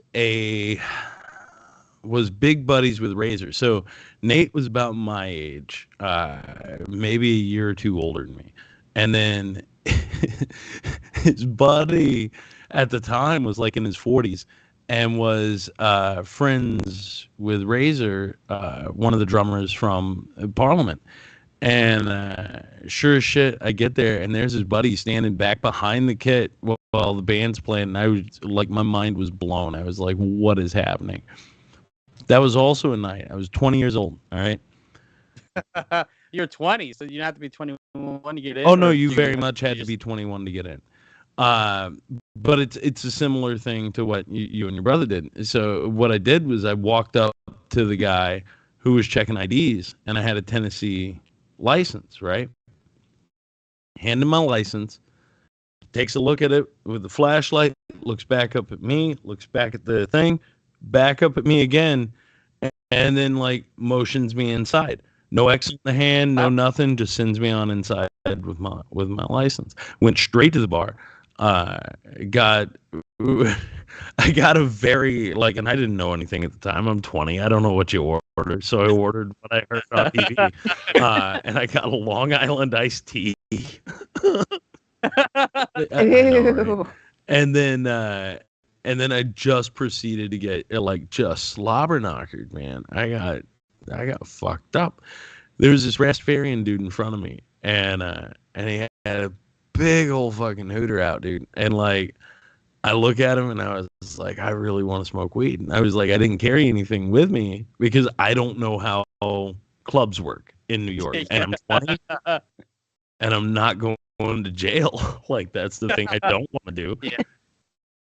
big buddies with Razor. So Nate was about my age, maybe a year or two older than me. And then his buddy at the time was like in his 40s and was friends with Razor, one of the drummers from Parliament. And sure as shit, I get there and there's his buddy standing back behind the kit while the band's playing. And I was like, my mind was blown. I was like, what is happening? That was also a night. I was 20 years old. All right. You're 20, so you have to be 21 to get in. Oh no, or you do very much had to be 21 to get in. But it's a similar thing to what you and your brother did. So what I did was I walked up to the guy who was checking IDs, and I had a Tennessee license, right? Hand him my license, takes a look at it with the flashlight, looks back up at me, looks back at the thing, back up at me again, and then like motions me inside. No X in the hand, no nothing, just sends me on inside with my license. Went straight to the bar. Got I got a very like, and I didn't know anything at the time. I'm 20. I don't know what you ordered, so I ordered what I heard on TV, and I got a Long Island iced tea. I know, right? And then I just proceeded to get like just slobber knockered, man. I got fucked up. There was this Rastafarian dude in front of me, and he had a big old fucking hooter out, dude. And like, I look at him and I was like, I really want to smoke weed. And I was like, I didn't carry anything with me because I don't know how clubs work in New York, and I'm 20, and I'm not going to jail. Like that's the thing I don't want to do. Yeah.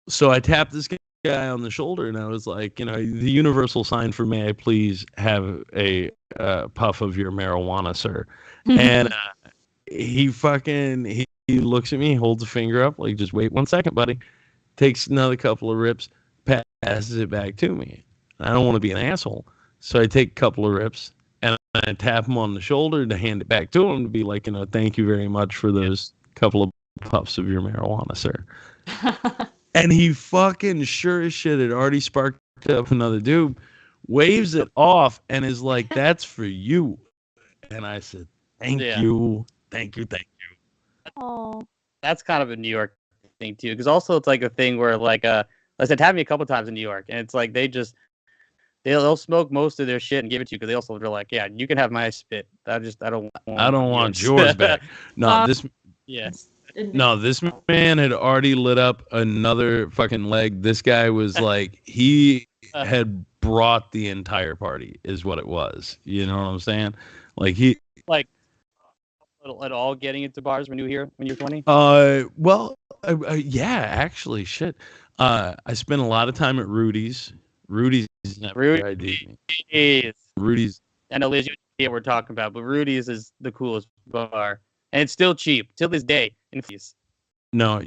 So I tapped this guy on the shoulder and I was like, the universal sign for may I please have a puff of your marijuana, sir. And he looks at me, holds a finger up, like, just wait 1 second, buddy. Takes another couple of rips, passes it back to me. I don't want to be an asshole. So I take a couple of rips and I tap him on the shoulder to hand it back to him to be like, thank you very much for those couple of puffs of your marijuana, sir. And he fucking sure as shit had already sparked up another dude, waves it off, and is like, that's for you. And I said, thank you. Oh. That's kind of a New York thing, too. Because also it's like a thing where, like, I said, happened to me a couple times in New York. And it's like they'll smoke most of their shit and give it to you because they also are like, yeah, you can have my spit. I don't want yours back. No, this man had already lit up another fucking leg. This guy was like, he had brought the entire party, is what it was. You know what I'm saying? Like he like at all getting into bars when you were 20? Yeah, actually, shit. I spent a lot of time at Rudy's. Rudy's never ID'd me. Rudy's. I know, Liz, you we're talking about, but Rudy's is the coolest bar, and it's still cheap till this day. No,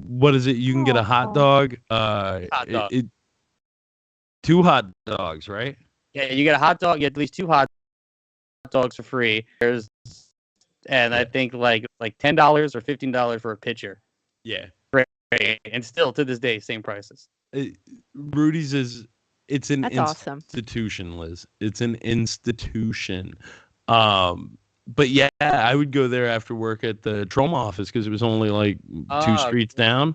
what is it? You can get a hot dog. Hot dog. 2 hot dogs, right? Yeah, you get a hot dog. You get at least 2 hot dogs for free. And I think like $10 or $15 for a pitcher. Yeah. Great. And still to this day, same prices. Rudy's it's an awesome. Institution, Liz. It's an institution. But yeah, I would go there after work at the Troma office because it was only like 2 streets down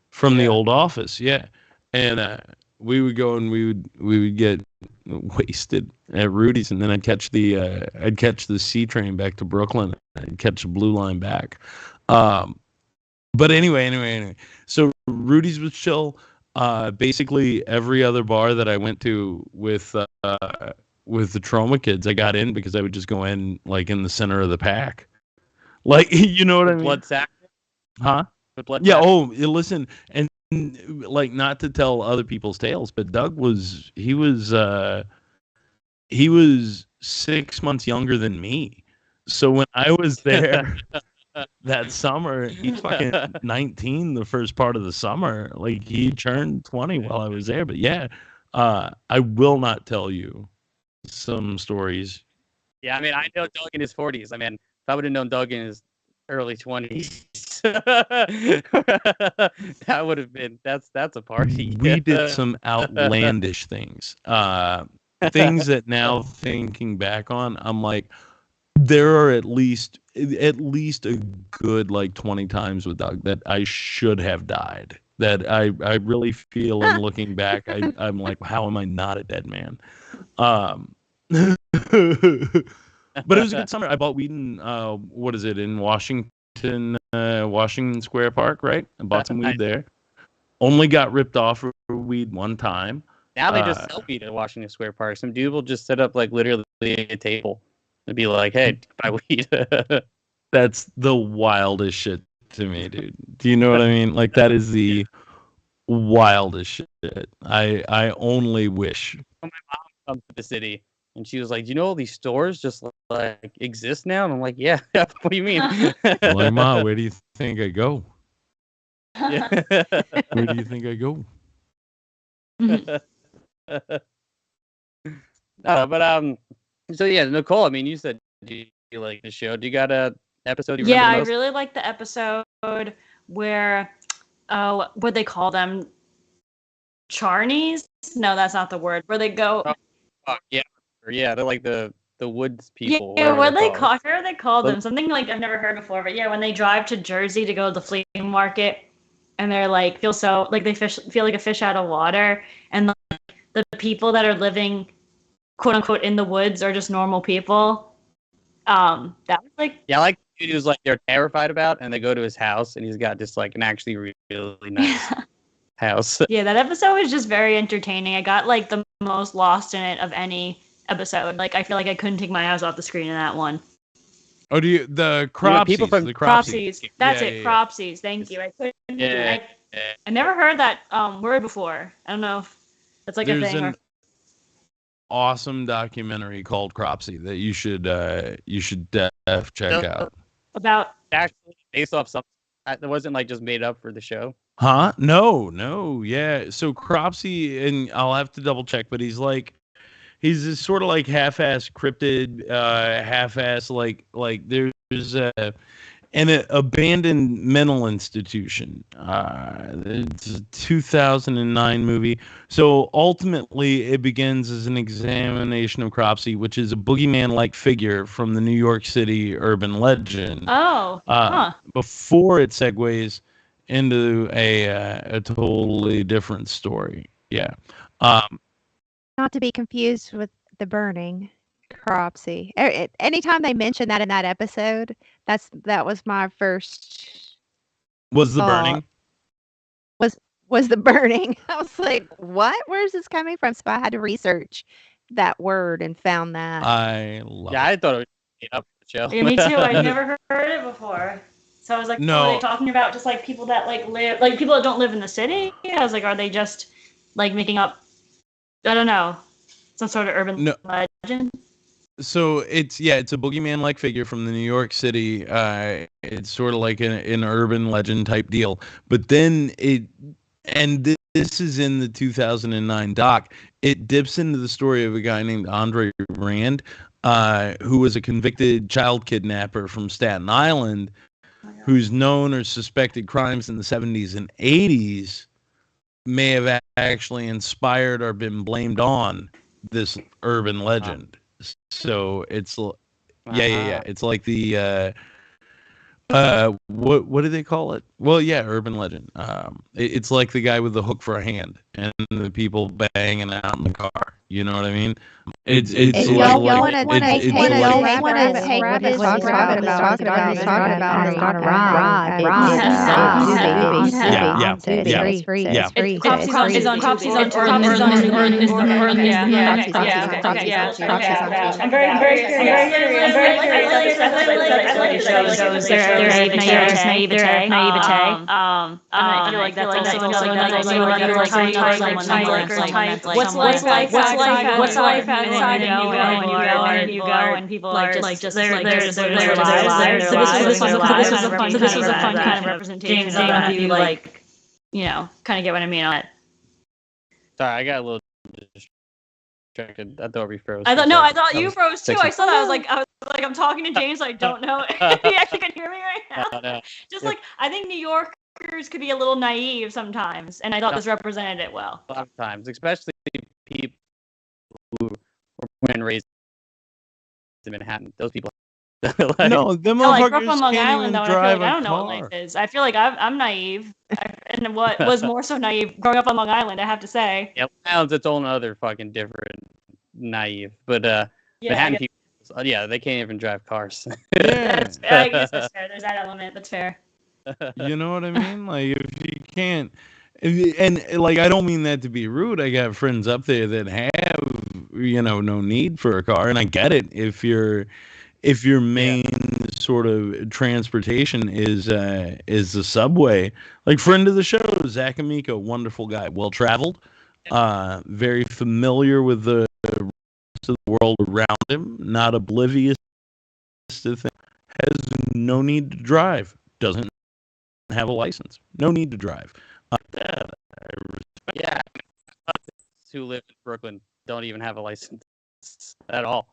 from the old office. Yeah. And we would go and we would get wasted at Rudy's, and then I'd catch the C train back to Brooklyn. I'd catch the blue line back. But anyway. So Rudy's was chill. Basically every other bar that I went to with the trauma kids, I got in because I would just go in like in the center of the pack. Like, you know what I mean? Blood sack. Huh? With blood Yeah. sack. Oh, listen, and like not to tell other people's tales, but Doug he was 6 months younger than me. So when I was there that summer, he's fucking 19 the first part of the summer. Like he turned 20 while I was there. But yeah, I will not tell you some stories. Yeah, I mean, I know Doug in his 40s. I mean, if I would have known Doug in his early 20s, that would have been that's a party. We did some outlandish things. Things that now thinking back on, I'm like, there are at least a good like 20 times with Doug that I should have died. That I really feel in looking back, I'm like, how am I not a dead man? But it was a good summer. I bought weed in what is it, in Washington Square Park, right? I bought some weed there. Only got ripped off for weed one time. Now they just sell weed at Washington Square Park. Some dude will just set up like literally a table and be like, "Hey, buy weed." That's the wildest shit to me, dude. Do you know what I mean? Like that is the wildest shit. I only wish. My mom comes to the city and she was like, "Do you know all these stores just like exist now?" And I'm like, "Yeah." What do you mean? I'm like, Ma, where do you think I go? Yeah. Where do you think I go? But so yeah, Nicole, I mean, you said do you like the show? Do you got a episode you Yeah, remember I most? really like the episode where, what they call them, Charnies? No, that's not the word. Where they go. Yeah, they're like the woods people. Yeah, what they they call? How are they called Well- them? Something like I've never heard before. But yeah, when they drive to Jersey to go to the flea market, and they're like feel so like they feel like a fish out of water, and like, the people that are living, quote unquote, in the woods are just normal people. That was like Yeah, I like the dude who's like they're terrified about, and they go to his house, and he's got just like an actually really nice house. yeah, that episode was just very entertaining. I got like the most lost in it of any episode. Like I feel like I couldn't take my eyes off the screen in that one. Oh, do you the You know, cropsies? people from The Cropsies. That's Yeah, it. yeah, yeah. Cropsies. Thank you. I couldn't. Yeah. I never heard that word before. I don't know if that's like There's a thing. an awesome documentary called Cropsy that you should check out. About Actually, based off something that wasn't like just made up for the show. Huh? No, yeah. So Cropsy, and I'll have to double check, but he's this sort of like half-ass cryptid, half-ass like there's an abandoned mental institution. It's a 2009 movie. So ultimately, it begins as an examination of Cropsy, which is a boogeyman-like figure from the New York City urban legend. Before it segues into a totally different story. Yeah. Not to be confused with the burning Cropsy. Anytime they mention that in that episode, that was my first Was the thought. burning? Was the burning. I was like, what? Where's this coming from? So I had to research that word and found that. I love Yeah, I thought it was made up for the show. yeah, me too. I'd never heard it before. So I was like, No. are they talking about just like people that like live, like people that don't live in the city? I was like, are they just like making up, I don't know, some sort of urban legend? So it's a boogeyman-like figure from the New York City. It's sort of like an urban legend type deal. But then this is in the 2009 doc. It dips into the story of a guy named Andre Rand, who was a convicted child kidnapper from Staten Island, who's known or suspected crimes in the 70s and 80s may have actually inspired or been blamed on this urban legend. So it's yeah. It's like the what do they call it? Well, yeah, urban legend. It's like the guy with the hook for a hand and the people banging out in the car. You know what I mean? It's If like y'all like want to it's take like this what he's talking about is on a ride. It's free. Yeah. It's free. Cropsy's on Tuesday. Cropsy's on I'm very curious. Their naivete. I feel like that's also another type. What's life outside and you go and people are just their lives. So this was a fun kind of representation of you, like, you know, kind of get what I mean on it. Sorry, I got a little distracted. I thought we froze. I thought you froze too. I saw that. I was like, I'm talking to James. I don't know if he actually can hear me right now. No. Just like, I think New Yorkers could be a little naive sometimes, and I thought this represented it well. A lot of times, especially people who were born and raised in Manhattan. Those people. Like, no, them No, I grew motherfuckers up on Long can't Island, even though, and I feel drive like I a don't know what car. life is. I feel like I'm naive, and what was more so naive growing up on Long Island, I have to say. Yeah, Long Island's its own other fucking different naive, but Yeah, Manhattan people, yeah, they can't even drive cars. Yeah. I guess that's fair. There's that element. That's fair. You know what I mean? Like, if you can't, and like, I don't mean that to be rude. I got friends up there that have, you know, no need for a car, and I get it. If your main sort of transportation is the subway, like friend of the show, Zach Amico, wonderful guy, well traveled, very familiar with the rest of the world around him, not oblivious to things, has no need to drive, doesn't have a license, no need to drive. Yeah, who live in Brooklyn don't even have a license at all.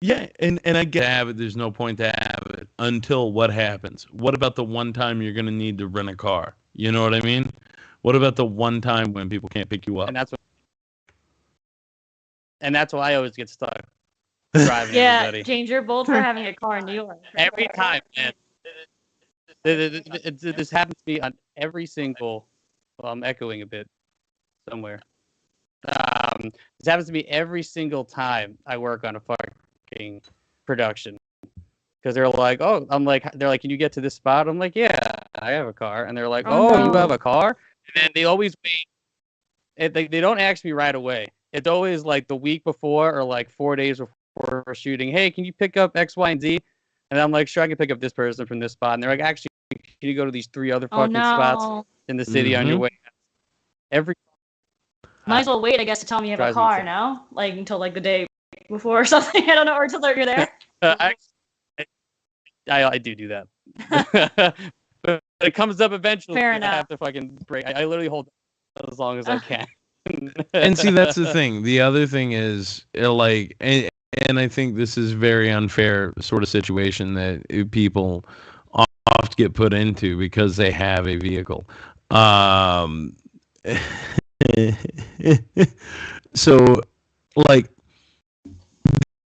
Yeah, and I get to have it. There's no point to have it until what happens. What about the one time you're going to need to rent a car? You know what I mean? What about the one time when people can't pick you up? And that's why I always get stuck driving everybody. James, you're bold for having a car in New York. Every time, man. This happens to me on every single. Well, I'm echoing a bit somewhere. This happens to me every single time I work on a fucking production, because they're like, they're like, can you get to this spot? I'm like, yeah, I have a car, and they're like, you have a car, and then they always wait. They don't ask me right away. It's always like the week before or like 4 days before we're shooting. Hey, can you pick up X, Y, and Z? And I'm like, sure, I can pick up this person from this spot. And they're like, actually, can you go to these 3 other fucking spots in the city on your way? Might as well wait, I guess, to tell me you have a car now, like until like the day before or something. I don't know, or until you're there. I do that, but it comes up eventually. Fair enough. I have to fucking break. I literally hold as long as I can. And see, that's the thing. The other thing is, like, and I think this is very unfair sort of situation that people often get put into because they have a vehicle. So, like,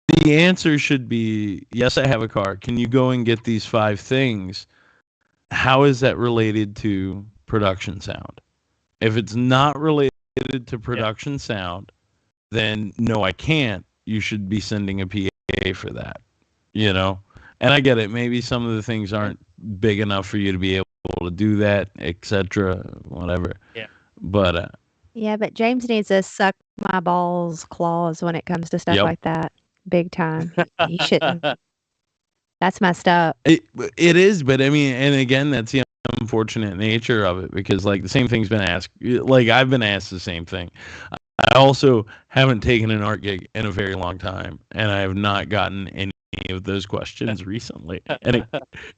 the answer should be, yes, I have a car. Can you go and get these 5 things? How is that related to production sound? If it's not related to production sound, then no, I can't. You should be sending a PA for that, you know? And I get it. Maybe some of the things aren't big enough for you to be able to do that, etc., whatever. Yeah. But yeah, but James needs to suck my balls claws when it comes to stuff like that. Big time. He shouldn't. That's messed up. It is, but I mean, and again, that's the unfortunate nature of it, because like the same thing's been asked. Like, I've been asked the same thing. I also haven't taken an art gig in a very long time, and I have not gotten any of those questions recently. And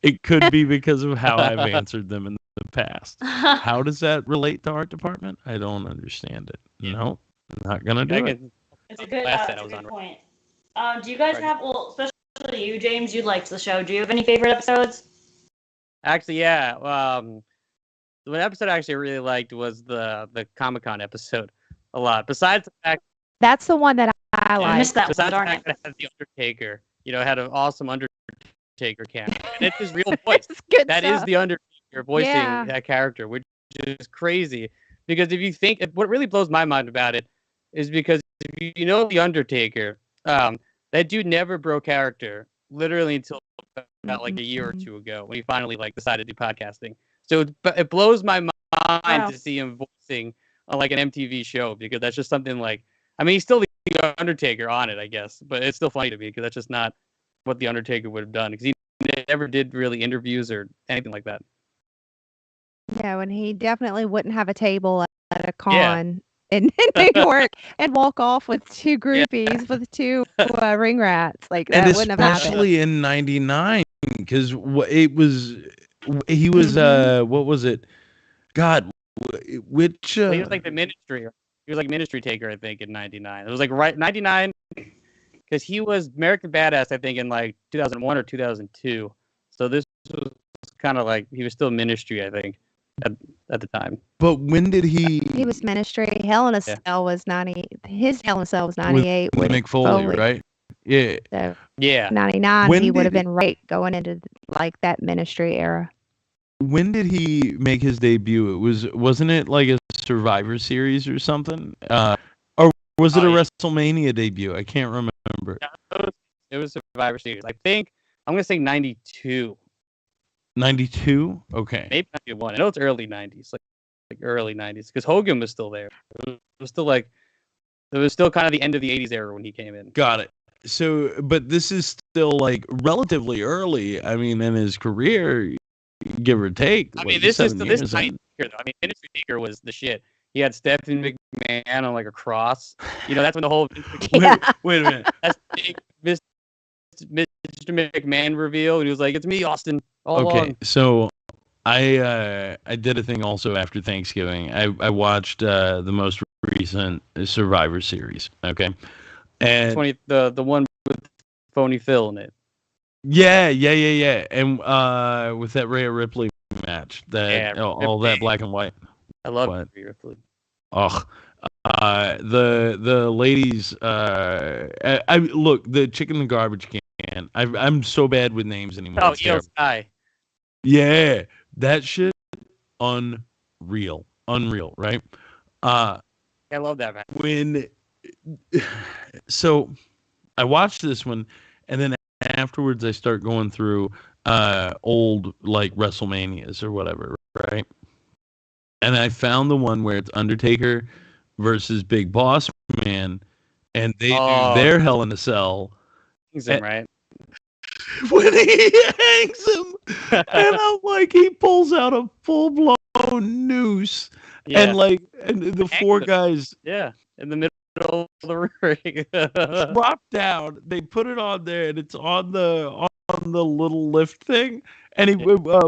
it could be because of how I've answered them in the past. How does that relate to art department? I don't understand it. You know, I'm not gonna do it. It's a good point. Do you guys have, well, especially you, James, you liked the show. Do you have any favorite episodes? Actually, yeah. One episode I actually really liked was the Comic-Con episode a lot. Besides the fact, that's the one that I like. I missed that besides one, the fact that it had the Undertaker, you know, had an awesome Undertaker cameo. And it's his real voice. That is the Undertaker voicing that character, which is crazy. Because if you think, what really blows my mind about it, is because if you know the Undertaker, that dude never broke character literally until about like a year or two ago when he finally like decided to do podcasting. So it blows my mind to see him voicing on like an MTV show because that's just something like I mean he's still the Undertaker on it, I guess, but it's still funny to me because that's just not what the Undertaker would have done because he never did really interviews or anything like that. No, and he definitely wouldn't have a table at a con in New York and walk off with two groupies with two ring rats. Like that And wouldn't have happened. especially in '99, because it was he was what was it? God, which he was like the ministry. He was like ministry taker, I think, in '99. It was like right '99 because he was American Badass, I think, in like 2001 or 2002. So this was kind of like he was still ministry, I think, at the time. But when did he? He was ministry. Hell in a Cell was 90. His Hell in a Cell was 98 with Mick Foley, right? Yeah. So yeah. 99, When he would have did- been right going into like that ministry era. When did he make his debut? Wasn't it like a Survivor Series or something? Or was it a WrestleMania debut? I can't remember. It was Survivor Series. I think I'm gonna say '92. 92? Okay. Maybe 91. I know it's early 90s, like early 90s, because Hogan was still there. It was still like it was still kind of the end of the 80s era when he came in. Got it. So, but this is still like relatively early. I mean, in his career, give or take. I mean, this is this night here, though. I mean, Ministry Taker was the shit. He had Stephanie McMahon on like a cross. You know, that's when the whole wait a minute. That's Mr. McMahon reveal. And he was like, "It's me, Austin." All Okay, along. so I did a thing also after Thanksgiving. I watched the most recent Survivor Series. Okay, and the one with Phony Phil in it. Yeah, and with that Rhea Ripley match, that all that black and white. I love Rhea Ripley. Oh, the ladies. I look the chicken in the garbage can. I'm so bad with names anymore. Oh, Io Sky. Yeah, that shit, unreal, right? I love that match. So, I watched this one, and then afterwards I start going through old like WrestleManias or whatever, right? And I found the one where it's Undertaker versus Big Boss Man, and they do their Hell in a Cell. Right? When he hangs him, and I'm like, he pulls out a full-blown noose, and the four guys, in the middle of the ring, drop down. They put it on there, and it's on the little lift thing, and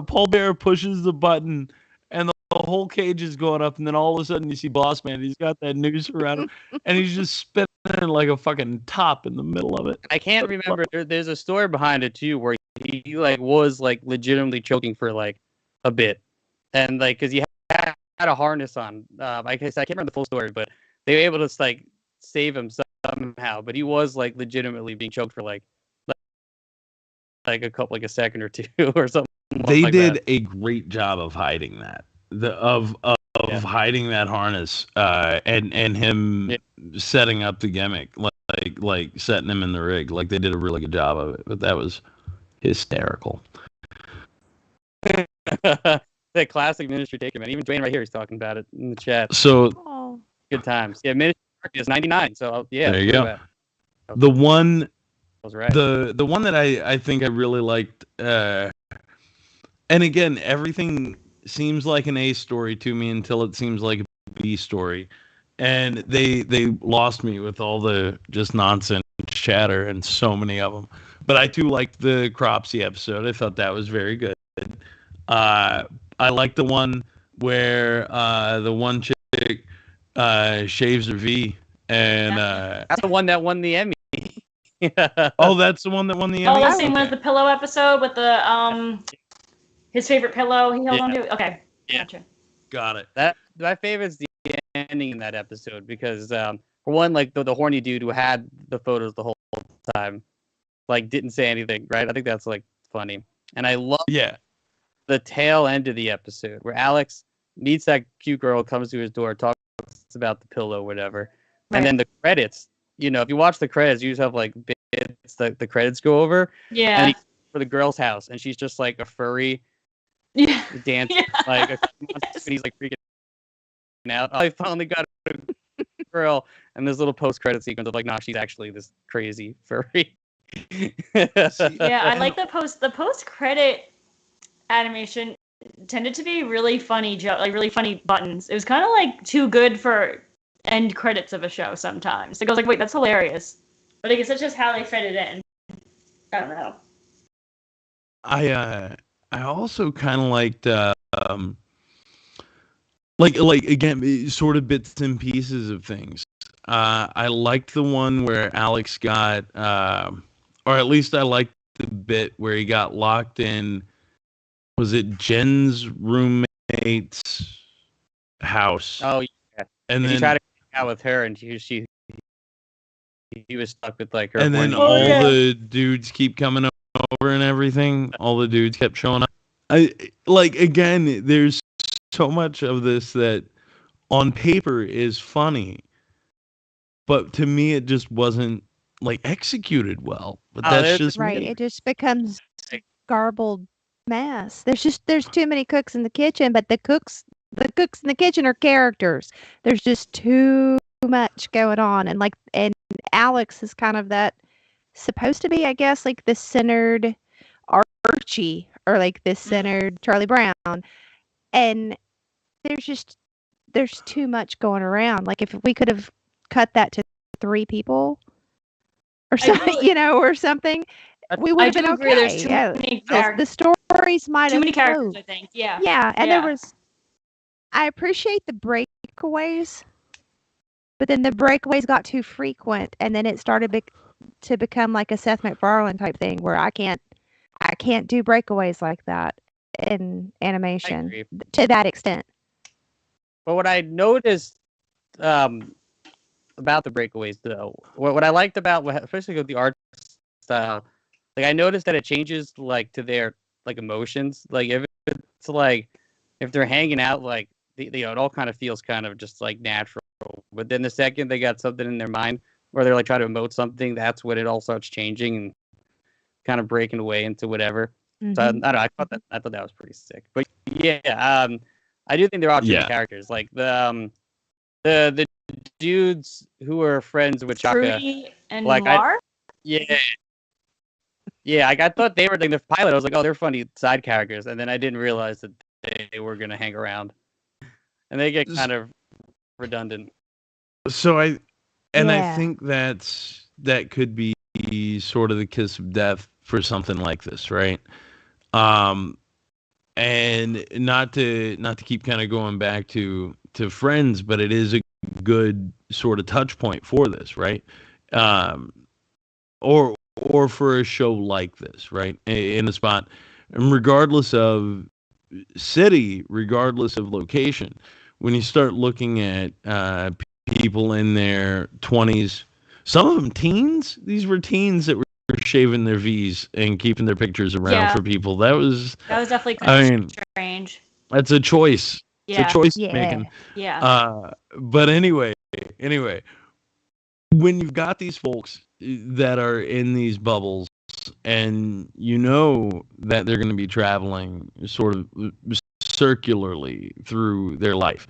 Paul Bearer pushes the button, and the whole cage is going up, and then all of a sudden you see Boss Man. He's got that noose around him, and he's just spinning like a fucking top in the middle of it. I can't remember. There's a story behind it too, where he like was like legitimately choking for like a bit, and like because he had a harness on. I guess I can't remember the full story, but they were able to like save him somehow. But he was like legitimately being choked for like a second or two or something. They like did that. a great job of hiding that. Of hiding that harness, and him setting up the gimmick, like setting him in the rig. Like they did a really good job of it, but that was hysterical. That classic Ministry Taker, man. Even Dwayne right here is talking about it in the chat. So good times. Yeah, Ministry is 99. So yeah, there you go. The one, was right. The one that I think I really liked, and again, everything seems like an A story to me until it seems like a B story, and they lost me with all the just nonsense chatter and so many of them. But I too liked the Cropsy episode. I thought that was very good. I liked the one where the one chick shaves her V, and that's the one that won the Emmy. Oh, that's the one that won the Emmy. Oh, the same one as the pillow episode with the his favorite pillow he held onto. Okay, gotcha. Got it. My favorite is the ending in that episode because for one, like the horny dude who had the photos the whole time, like didn't say anything, right? I think that's like funny, and I love the tail end of the episode where Alex meets that cute girl, comes to his door, talks about the pillow, whatever. And then the credits, if you watch the credits, you just have like bits the credits go over. Yeah. And for the girl's house, and she's just like a furry Yeah. dancing, like a monster, and he's like freaking out. I finally got a girl, and this little post credit sequence of like, nah, she's actually this crazy furry. Yeah, I like the post credit animation tended to be really funny, like really funny buttons. It was kind of like too good for end credits of a show sometimes. It goes like, wait, that's hilarious. But I guess that's just how they fit it in. I don't know. I also kind of liked like again sort of bits and pieces of things. I liked the one where Alex got or at least I liked the bit where he got locked in. Was it Jen's roommate's house? Oh yeah, and then he tried to hang out with her, and he was stuck with like her. And then the dudes keep coming over and everything. All the dudes kept showing up. Again, there's so much of this that on paper is funny, but to me it just wasn't like executed well. But that's just right. me. It just becomes garbled mess. There's too many cooks in the kitchen, but the cooks in the kitchen are characters. There's just too much going on, and Alex is kind of that supposed to be, I guess, like the centered Archie or like this centered Charlie Brown, and there's too much going around. Like if we could have cut that to 3 people or something, or something, we would have been okay. There's too many the stories might have too many characters, moved. I think. Yeah. Yeah, and I appreciate the breakaways, but then the breakaways got too frequent, and then it started to become like a Seth MacFarlane type thing where I can't do breakaways like that in animation to that extent. But what I noticed about the breakaways, though, what I liked about, especially with the art style, like I noticed that it changes like to their like emotions. Like if it's like if they're hanging out, like it all kind of feels kind of just like natural. But then the second they got something in their mind where they're like trying to emote something, that's when it all starts changing and kind of breaking away into whatever. Mm-hmm. So I don't know. I thought that was pretty sick. But yeah, I do think they're all different characters. Like the dudes who are friends with Chaka, Trudy and Mar. Yeah, I thought they were like the pilot. I was like, oh, they're funny side characters, and then I didn't realize that they were gonna hang around, and they get kind of redundant. So I think that could be sort of the kiss of death for something like this, right? And not to keep kind of going back to Friends, but it is a good sort of touch point for this, right? Or for a show like this, right? In a spot, and regardless of city, regardless of location, when you start looking at people in their 20s, some of them teens. These were teens that were shaving their V's and keeping their pictures around for people. That was definitely kind of strange. That's a choice. Yeah. It's a choice making. Yeah. But anyway, when you've got these folks that are in these bubbles and you know that they're going to be traveling sort of circularly through their life,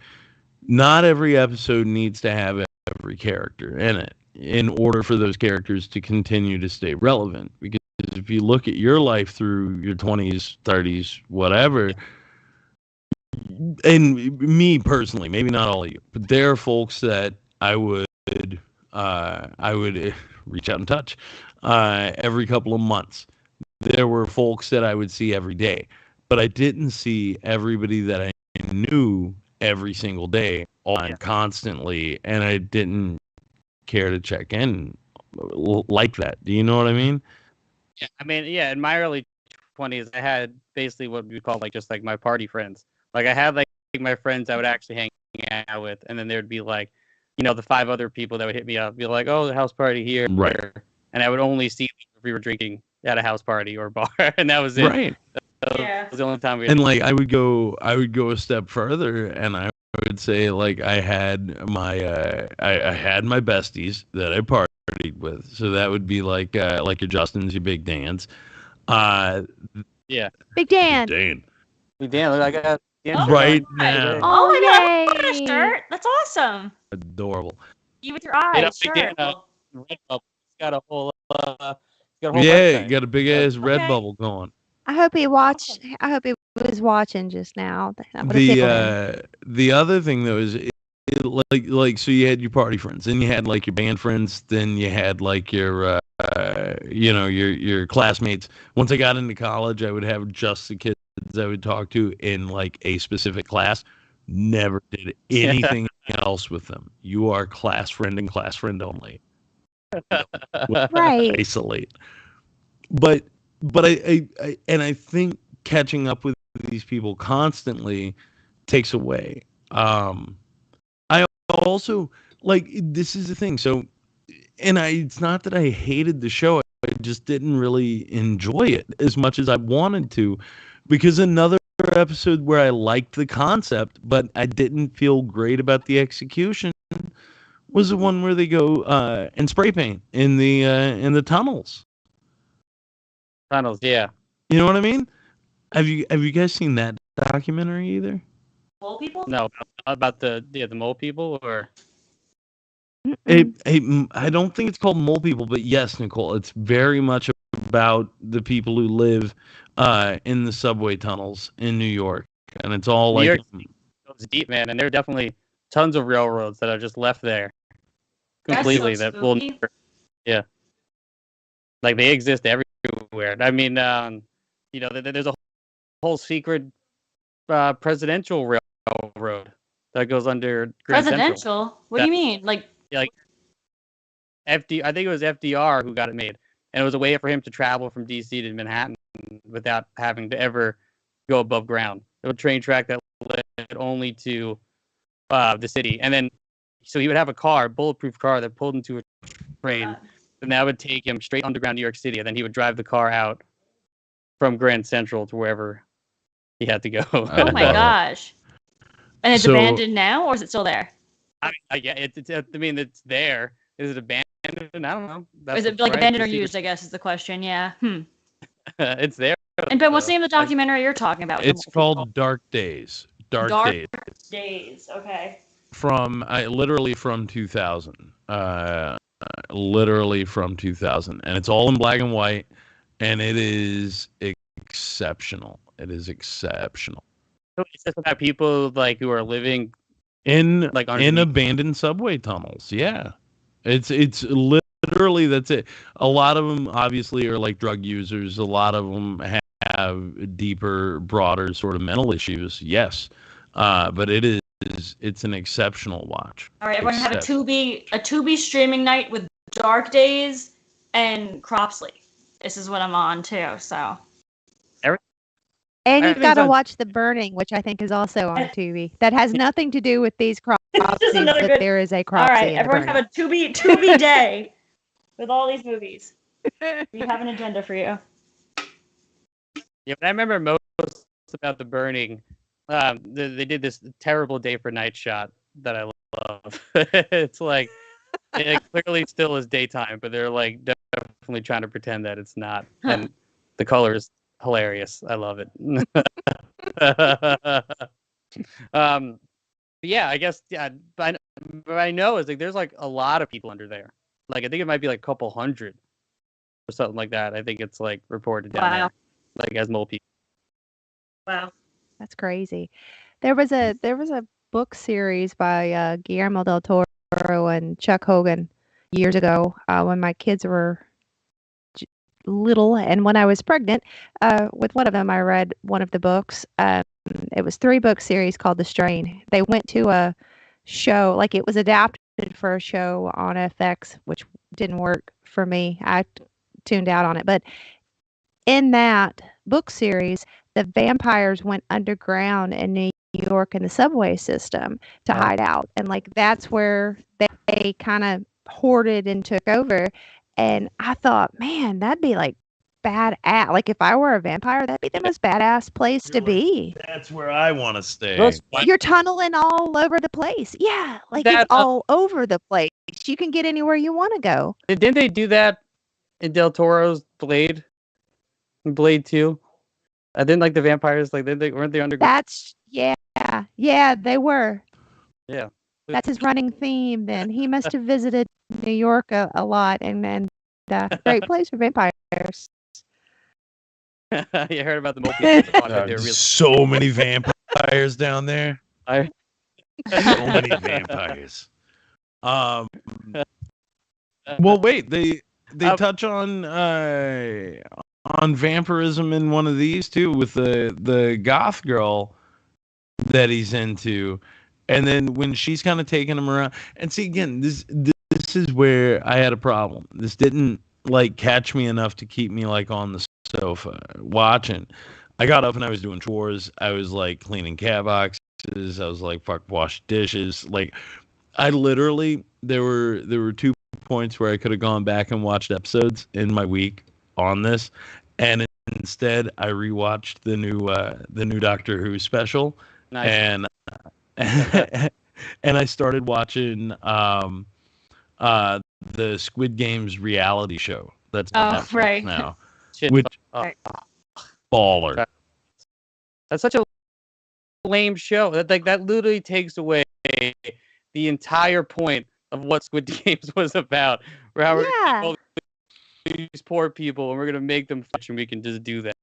not every episode needs to have every character in it in order for those characters to continue to stay relevant. Because if you look at your life through your 20s, 30s, whatever, and me personally, maybe not all of you, but there are folks that I would reach out and touch every couple of months. There were folks that I would see every day, but I didn't see everybody that I knew every single day constantly, and I didn't care to check in like that. Do you know what I mean? Yeah, I mean, in my early 20s, I had basically what we call like just like my party friends. Like I had like my friends I would actually hang out with, and then there'd be like, the 5 other people that would hit me up, be like, oh, the house party here, right? And I would only see them if we were drinking at a house party or bar, and that was it. Right. That was the only time we. And like I would go a step further, and I would say like I had my I had my besties that I partied with. So that would be like your Justins, your Big Dans. Yeah. Big Dan. Dan. Damn, I got Dan shirt Right on. now. Oh my god, I want a yay. shirt. That's awesome. Adorable. You with your eyes, Big sure. Dan, Red Bubble. He's got a whole Yeah, website. got a big ass red Okay. bubble going. I hope he was watching just now. That would have tickled him. The other thing though is like so you had your party friends, then you had like your band friends, then you had like your your classmates. Once I got into college, I would have just the kids I would talk to in like a specific class. Never did anything else with them. You are class friend and class friend only. Right. Isolate. But I think catching up with these people constantly takes away. I also like this is the thing. So, and it's not that I hated the show. I just didn't really enjoy it as much as I wanted to, because another episode where I liked the concept but I didn't feel great about the execution was the one where they go and spray paint in the tunnels. Tunnels, yeah. You know what I mean? Have you guys seen that documentary either? Mole people? No, about the mole people or I don't think it's called Mole People, but yes, Nicole, it's very much about the people who live in the subway tunnels in New York, and it's all New like York goes deep, man, and there are definitely tons of railroads that are just left there completely so that will spooky. never, yeah, like they exist everywhere. I mean, there's a whole secret presidential railroad that goes under Grand Central. Presidential? What do you mean? Like, I think it was FDR who got it made, and it was a way for him to travel from DC to Manhattan without having to ever go above ground. It was a train track that led only to the city, and then so he would have a bulletproof car that pulled into a train, and that would take him straight underground New York City, and then he would drive the car out from Grand Central to wherever he had to go. oh my gosh. And it's abandoned now, or is it still there? It's there. Is it abandoned? I don't know. Is it like abandoned or used, I guess is the question, yeah. It's there. And Ben, what's the name of the documentary you're talking about? It's called Dark Days. Dark Days. Days, okay. From literally from 2000. Literally from 2000. And it's all in black and white, and it is exceptional. It is exceptional. So it's just about people like who are living in underneath abandoned subway tunnels. Yeah. It's literally that's it. A lot of them obviously are like drug users. A lot of them have deeper, broader sort of mental issues. Yes, but it's an exceptional watch. All right, everyone have a Tubi streaming night with Dark Days and Cropsley. This is what I'm on too. So. And you've got to watch The Burning, which I think is also on Tubi. That has nothing to do with these Cropsies, but there is a Cropsy. All right, everyone have a Tubi day with all these movies. We have an agenda for you. Yeah, but I remember most about The Burning. They did this terrible day for night shot that I love. It's like it clearly still is daytime, but they're like definitely trying to pretend that it's not. And the colors hilarious. I love it. Yeah, I guess but I know is like there's like a lot of people under there. Like I think it might be like a couple hundred or something like that. I think it's like reported down there, like as mole people. Wow, that's crazy. There was a book series by Guillermo del Toro and Chuck Hogan years ago when my kids were little, and when I was pregnant with one of them, I read one of the books. It was 3-book series called The Strain. They went to a show, like it was adapted for a show on FX, which didn't work for me. I tuned out on it. But in that book series, the vampires went underground in New York in the subway system to hide out, and like that's where they kind of hoarded and took over. And I thought, man, that'd be like badass. Like if I were a vampire, that'd be the most badass place to You're like, be. That's where I want to stay. Those- What? You're tunneling all over the place. Yeah, like That- it's all over the place. You can get anywhere you want to go. Didn't they do that in Del Toro's Blade? In Blade 2? I didn't like the vampires. Like, weren't they underground? That's yeah, they were. Yeah. That's his running theme. Then he must have visited New York a lot, and great place for vampires. You heard about the multi. There's so many vampires down there. I- So many vampires. Well, wait. They touch on vampirism in one of these too, with the goth girl that he's into, and then when she's kind of taking him around. And see, again, this is where I had a problem. This didn't like catch me enough to keep me like on the sofa watching. I got up and I was doing chores. I was like cleaning cat boxes. I was like wash dishes. Like I literally there were 2 points where I could have gone back and watched episodes in my week on this, and instead I rewatched the new Doctor Who special. Nice. And and I started watching the Squid Games reality show that's on Netflix right. now. Shit. Which Right. baller. That's such a lame show. That literally takes away the entire point of what Squid Games was about. Where how we're gonna take all these poor people and we're gonna make them fight, and we can just do that.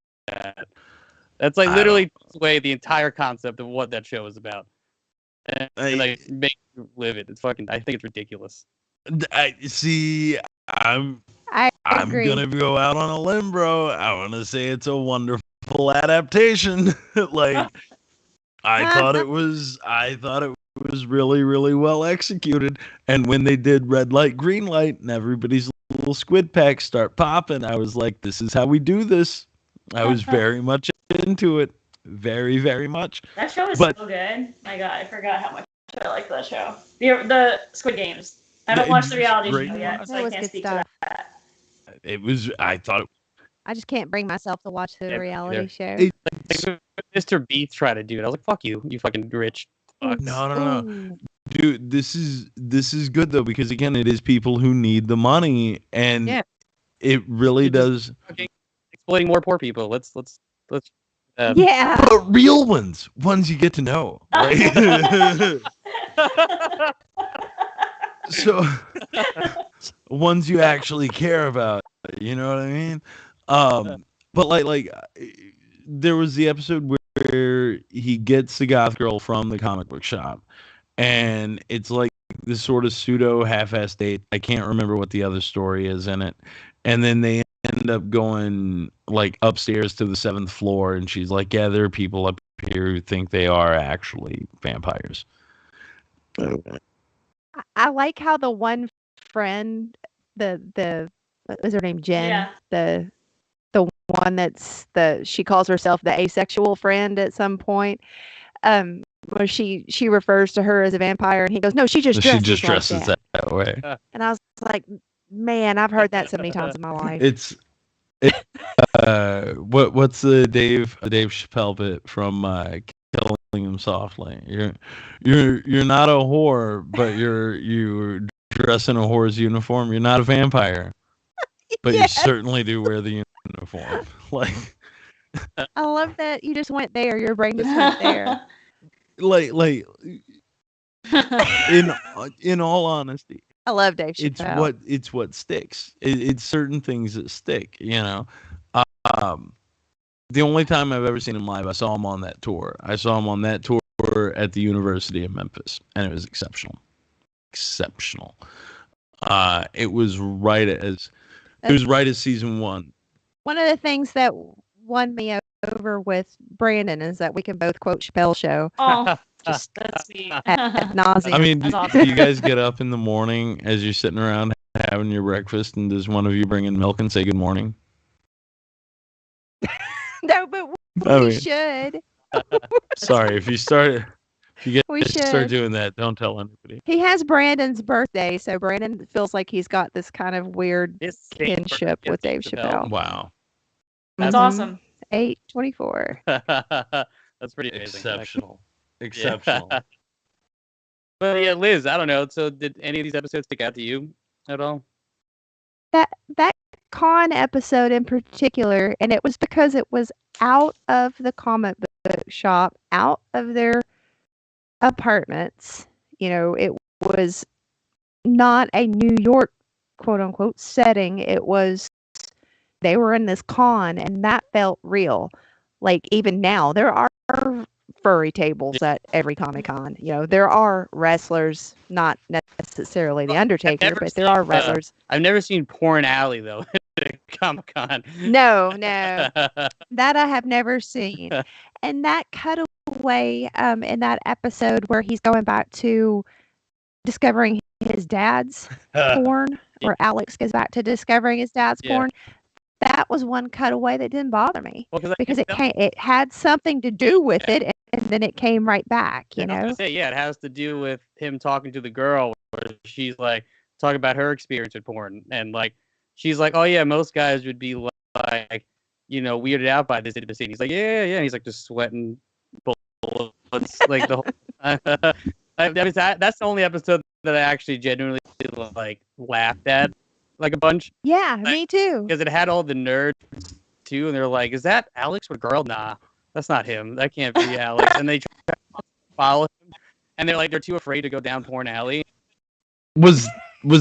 That's like literally takes away the entire concept of what that show is about. And like make you live it. It's fucking. I think it's ridiculous. I see. I'm agree. gonna go out on a limb, bro. I want to say it's a wonderful adaptation. Like I thought it was really, really well executed. And when they did red light, green light, and everybody's little squid packs start popping, I was like, this is how we do this. I was very much into it. Very, very much. That show is so good. My God, I forgot how much I like that show. The Squid Games. I haven't watched the reality show yet, so I can't speak to that. It was. I thought. I just can't bring myself to watch the Yeah, reality show. Like, Mr. Beast tried to do it. I was like, "Fuck you, you fucking rich." Fuck. No. Ooh. Dude, this is good though, because again, it is people who need the money, and it really does. Exploiting more poor people. Let's. Yeah. But real ones you get to know. Right? So ones you actually care about. You know what I mean? But like there was the episode where he gets the goth girl from the comic book shop, and it's like this sort of pseudo half-ass date. I can't remember what the other story is in it. And then they end up going like upstairs to the 7th floor, and she's like, yeah, there are people up here who think they are actually vampires. I like how the one friend, the what was her name, Jen? Yeah. The one she calls herself the asexual friend at some point. Where she refers to her as a vampire, and he goes, no, she just dresses that way. And I was like, man, I've heard that so many times in my life. It's what's the Dave Chappelle bit from Killing Him Softly? You're not a whore, but you dress in a whore's uniform. You're not a vampire, but you certainly do wear the uniform. Like, I love that you just went there. Your brain just went there. like in all honesty, I love Dave Chappelle. It's what sticks. It's certain things that stick, you know. The only time I've ever seen him live, I saw him on that tour. I saw him on that tour at the University of Memphis, and it was exceptional. It was right as season 1. One of the things that won me over with Brandon is that we can both quote Chappelle's show. Oh, just that's sweet. Ad nauseum. I mean, That's do awesome. you guys get up in the morning as you're sitting around having your breakfast, and does one of you bring in milk and say good morning? No, but I we mean, should. sorry, if you We start should. doing that, don't tell anybody. He has Brandon's birthday, so Brandon feels like he's got this kind of weird His same kinship birthday with as Dave Chappelle. Wow. That's Mhm. awesome. 8/24. That's pretty amazing. Exceptional. Yeah. Exceptional. But yeah, Liz, I don't know. So did any of these episodes stick out to you at all? That con episode in particular, and it was because it was out of the comic book shop, out of their apartments. It was not a New York quote unquote setting. It was they were in this con and that felt real. Like even now, there are furry tables at every Comic Con. There are wrestlers, not necessarily the Undertaker, but there are wrestlers. I've never seen Porn Alley though at Comic Con. No, that I have never seen. And that cutaway in that episode where he's going back to discovering his dad's porn, or Alex goes back to discovering his dad's Yeah. porn. That was one cutaway that didn't bother me Well, because it had something to do with it, and then it came right back. I was gonna say, yeah, it has to do with him talking to the girl, where she's like talking about her experience with porn, and like she's like, oh yeah, most guys would be like, weirded out by this intimacy. And he's like, yeah, and he's like just sweating bullets like the whole. That's the only episode that I actually genuinely like laughed at like a bunch. Yeah, me too. Because it had all the nerds too, and they're like, "Is that Alex with a girl? Nah, that's not him. That can't be Alex." And they try to follow him, and they're too afraid to go down Porn Alley. Was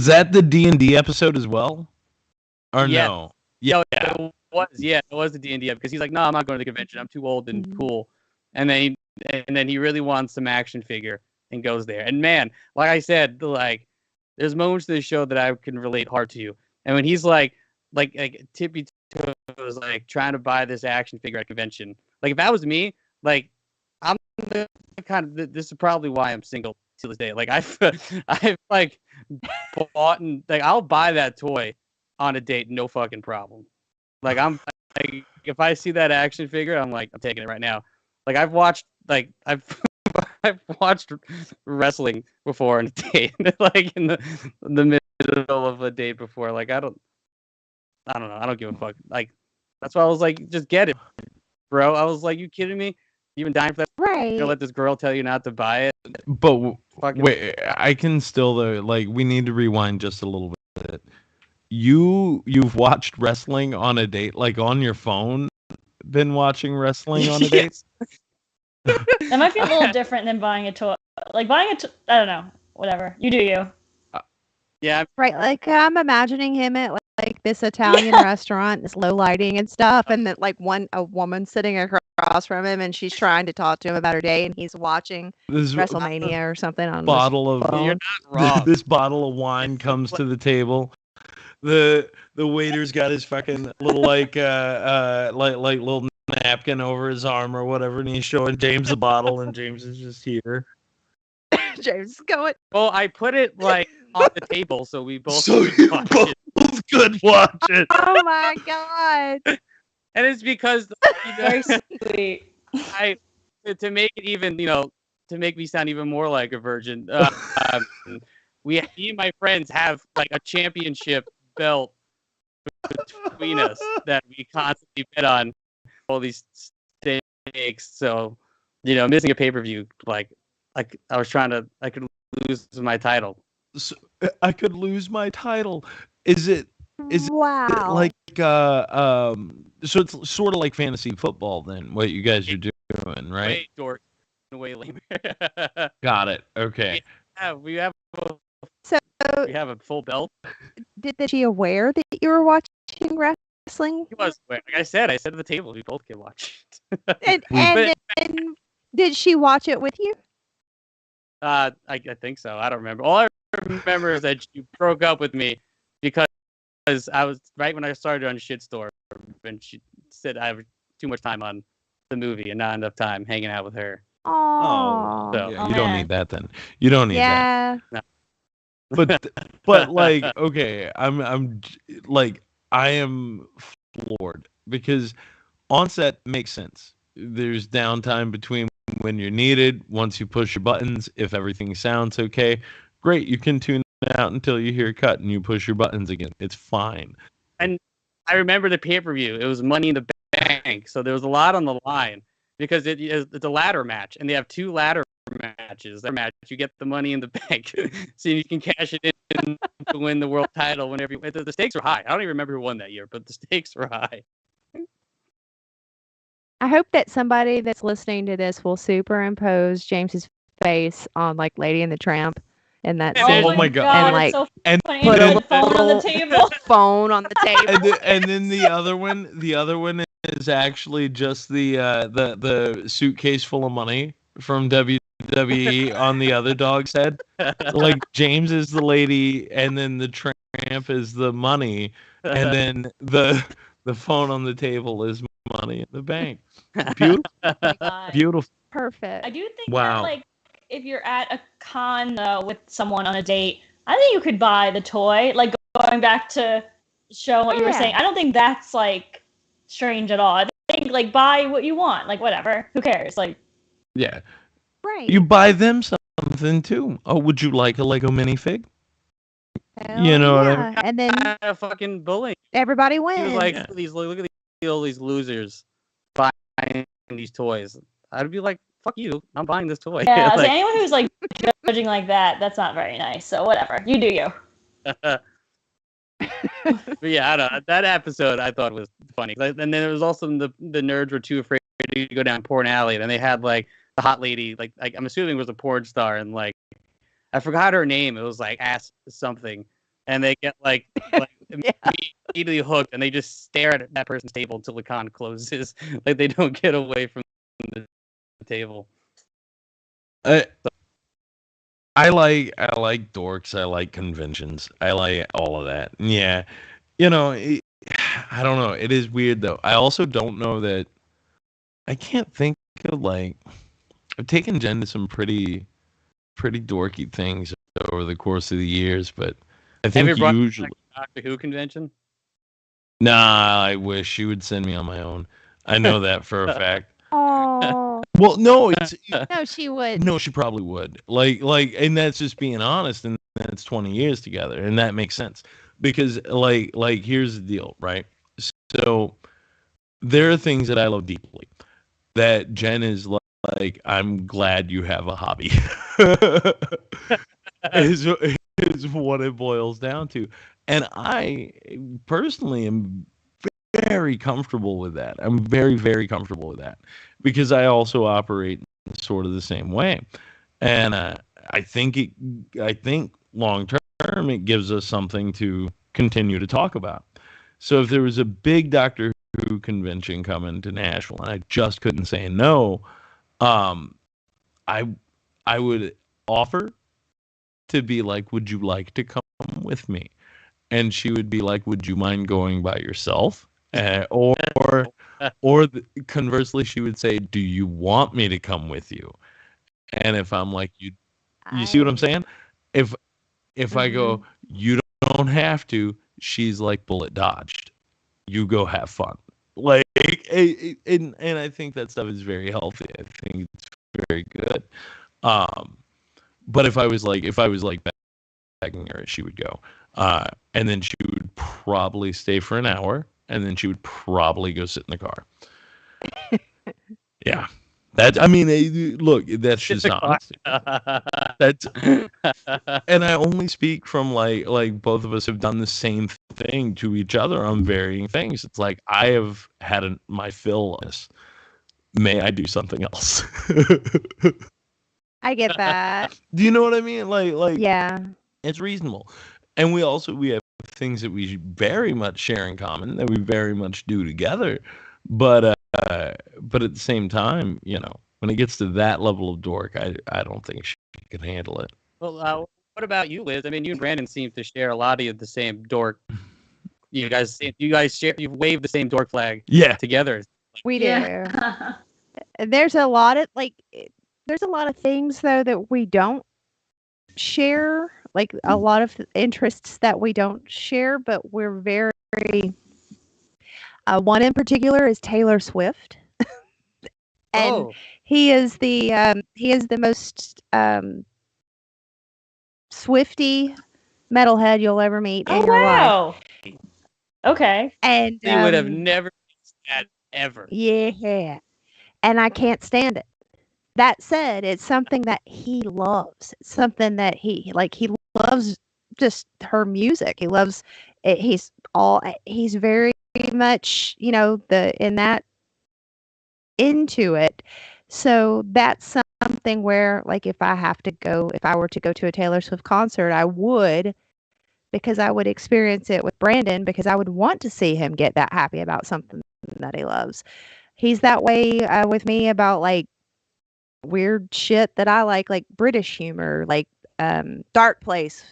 that the D&D episode as well? Or Yeah. no? Yeah, it was the D&D because he's like, "No, I'm not going to the convention. I'm too old and cool." And then he really wants some action figure and goes there. And man, like I said, like there's moments to the show that I can relate hard to. And when he's like tippy toes, like trying to buy this action figure at a convention, like if that was me, like I'm the kind of, this is probably why I'm single to this day. Like I've like bought and like I'll buy that toy on a date, no fucking problem. Like I'm like if I see that action figure, I'm like I'm taking it right now. Like I've watched wrestling before on a date, like in the middle of a date before. Like I don't know. I don't give a fuck. Like that's why I was like, just get it, bro. I was like, you kidding me? You been dying for that? Right. You're gonna let this girl tell you not to buy it? But Fucking wait, I can still though. Like we need to rewind just a little bit. You've watched wrestling on a date, like on your phone. Been watching wrestling on a date. That might be a little different than buying a toy. Like buying I don't know. Whatever. You do you. Yeah. Right. Like I'm imagining him at like this Italian restaurant, this low lighting and stuff, and that like a woman sitting across from him, and she's trying to talk to him about her day, and he's watching This WrestleMania or something on bottle of You're not wrong. this bottle of wine comes to the table. The waiter's got his fucking little like little napkin over his arm or whatever, and he's showing James the bottle, and James is just here. James is going. Well, I put it like on the table so we both So could you watch both it. could watch it. Oh my god. And it's because Very sweet. to make it even, to make me sound even more like a virgin, me and my friends have like a championship belt between us that we constantly bet on all these stakes. So, missing a pay-per-view, like I could lose my title. So, I could lose my title. Is it Wow. like so it's sort of like fantasy football then, what you guys are doing, right? Way dork, way lame. Got it. Okay. Yeah, we have So a full belt. did she aware that you were watching wrestling? He was, like I said at the table, we both can watch it. And did she watch it with you? I think so. I don't remember. All I remember is that she broke up with me because I was right when I started on Shitstorm, and she said I have too much time on the movie and not enough time hanging out with her. Oh. So- Yeah, Oh, you don't man. need that then. You don't need that. Yeah. But like, okay, I'm like, I am floored because onset makes sense. There's downtime between when you're needed. Once you push your buttons, if everything sounds okay, great. You can tune out until you hear cut and you push your buttons again. It's fine. I I remember the pay-per-view. It was Money in the Bank, so there was a lot on the line because it's a ladder match, and they have 2 ladder matches. Their match, you get the Money in the Bank, so you can cash it in to win the world title whenever the stakes are high. I don't even remember who won that year, but the stakes were high. I hope that somebody that's listening to this will superimpose James's face on like Lady and the Tramp in that Oh scene. Oh my God. And it's like so And funny. put Put a a phone on the little table. phone on the table. and then the other one is actually just the suitcase full of money from WWE on the other dog's head. Like James is the lady, and then the tramp is the money, and then the phone on the table is Money in the Bank. Beautiful, God. beautiful. Perfect. I do think Wow. that, like, if you're at a con with someone on a date, I think you could buy the toy. Like, going back to show what you were Yeah. saying, I don't think that's, like, strange at all. I think, like, buy what you want. Like, whatever. Who cares? Like, Yeah, Right. you buy them something too. Oh, would you like a Lego minifig? Hell You know what I yeah. And then Fucking bullying. everybody He wins. was like, Yeah. look at all these losers buying these toys. I'd be like, fuck you, I'm buying this toy. yeah, so Like, anyone who's, like, judging like that, that's not very nice. So, whatever. You do you. but yeah, I don't know. That episode I thought was funny. And then there was also the nerds were too afraid to go down porn alley. And then they had like the hot lady, like I'm assuming was a porn star, and like I forgot her name. It was like Ass something, and they get like immediately hooked, and they just stare at that person's table until the con closes. Like they don't get away from the table. I like dorks. I like conventions. I like all of that. Yeah, you know, I don't know. It is weird though. I also don't know that. I can't think of like. I've taken Jen to some pretty dorky things over the course of the years, but I think Have you brought usually. Doctor Who convention? Nah, I wish she would send me on my own. I know that for a fact. Oh Well, no, it's no, she would. no, she probably would. Like, and that's just being honest, and that's 20 years together, and that makes sense because, like, here's the deal, right? So there are things that I love deeply that Jen is like, I'm glad you have a hobby. is what it boils down to, and I personally am very comfortable with that. I'm very, very comfortable with that because I also operate sort of the same way. And I think long term it gives us something to continue to talk about. So if there was a big Doctor Who convention coming to Nashville and I just couldn't say no, I would offer to be like, would you like to come with me? And she would be like, would you mind going by yourself? Or conversely, she would say, do you want me to come with you? And if I'm like, you see what I'm saying? If I go, you don't have to, she's like, bullet dodged. You go have fun. Like, and I think that stuff is very healthy. I think it's very good. But if I was like begging her, she would go. And then she would probably stay for an hour, and then she would probably go sit in the car. Yeah. I mean, look, that's just honest. That's, and I only speak from like both of us have done the same thing to each other on varying things. It's like I have had my fill of this. May I do something else? I get that. Do you know what I mean? Like Yeah. it's reasonable. And we have things that we very much share in common that we very much do together. But at the same time, you know, when it gets to that level of dork, I don't think she can handle it. Well, what about you, Liz? I mean, you and Brandon seem to share a lot of the same dork. You guys share. You wave the same dork flag Yeah. together. We do. Yeah. There's a lot of things though that we don't share, like a lot of interests that we don't share, but we're very one in particular is Taylor Swift. And he is the most Swifty metalhead you'll ever meet in your life. Wow. Okay. And They would have never missed that ever. yeah, and I can't stand it. That said, it's something that he loves. It's something that he loves just her music. He loves it. He's very much, the in that into it. So that's something where like if I were to go to a Taylor Swift concert, I would because I would experience it with Brandon because I would want to see him get that happy about something that he loves. He's that way with me about like weird shit that I like British humor, like Dark Place,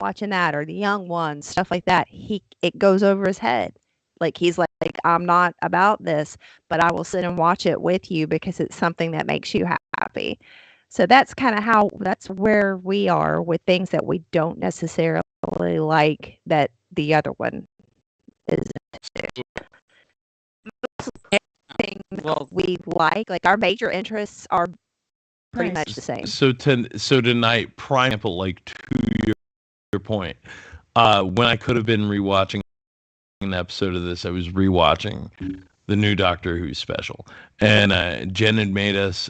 watching that or The Young Ones, stuff like that. It goes over his head. Like he's like I'm not about this, but I will sit and watch it with you because it's something that makes you happy. So that's where we are with things that we don't necessarily like that the other one is thing Well, we like our major interests are pretty Nice. much the same. So tonight, prime example, like to your point, when I could have been rewatching an episode of this, I was rewatching the new Doctor Who special, and Jen had made us.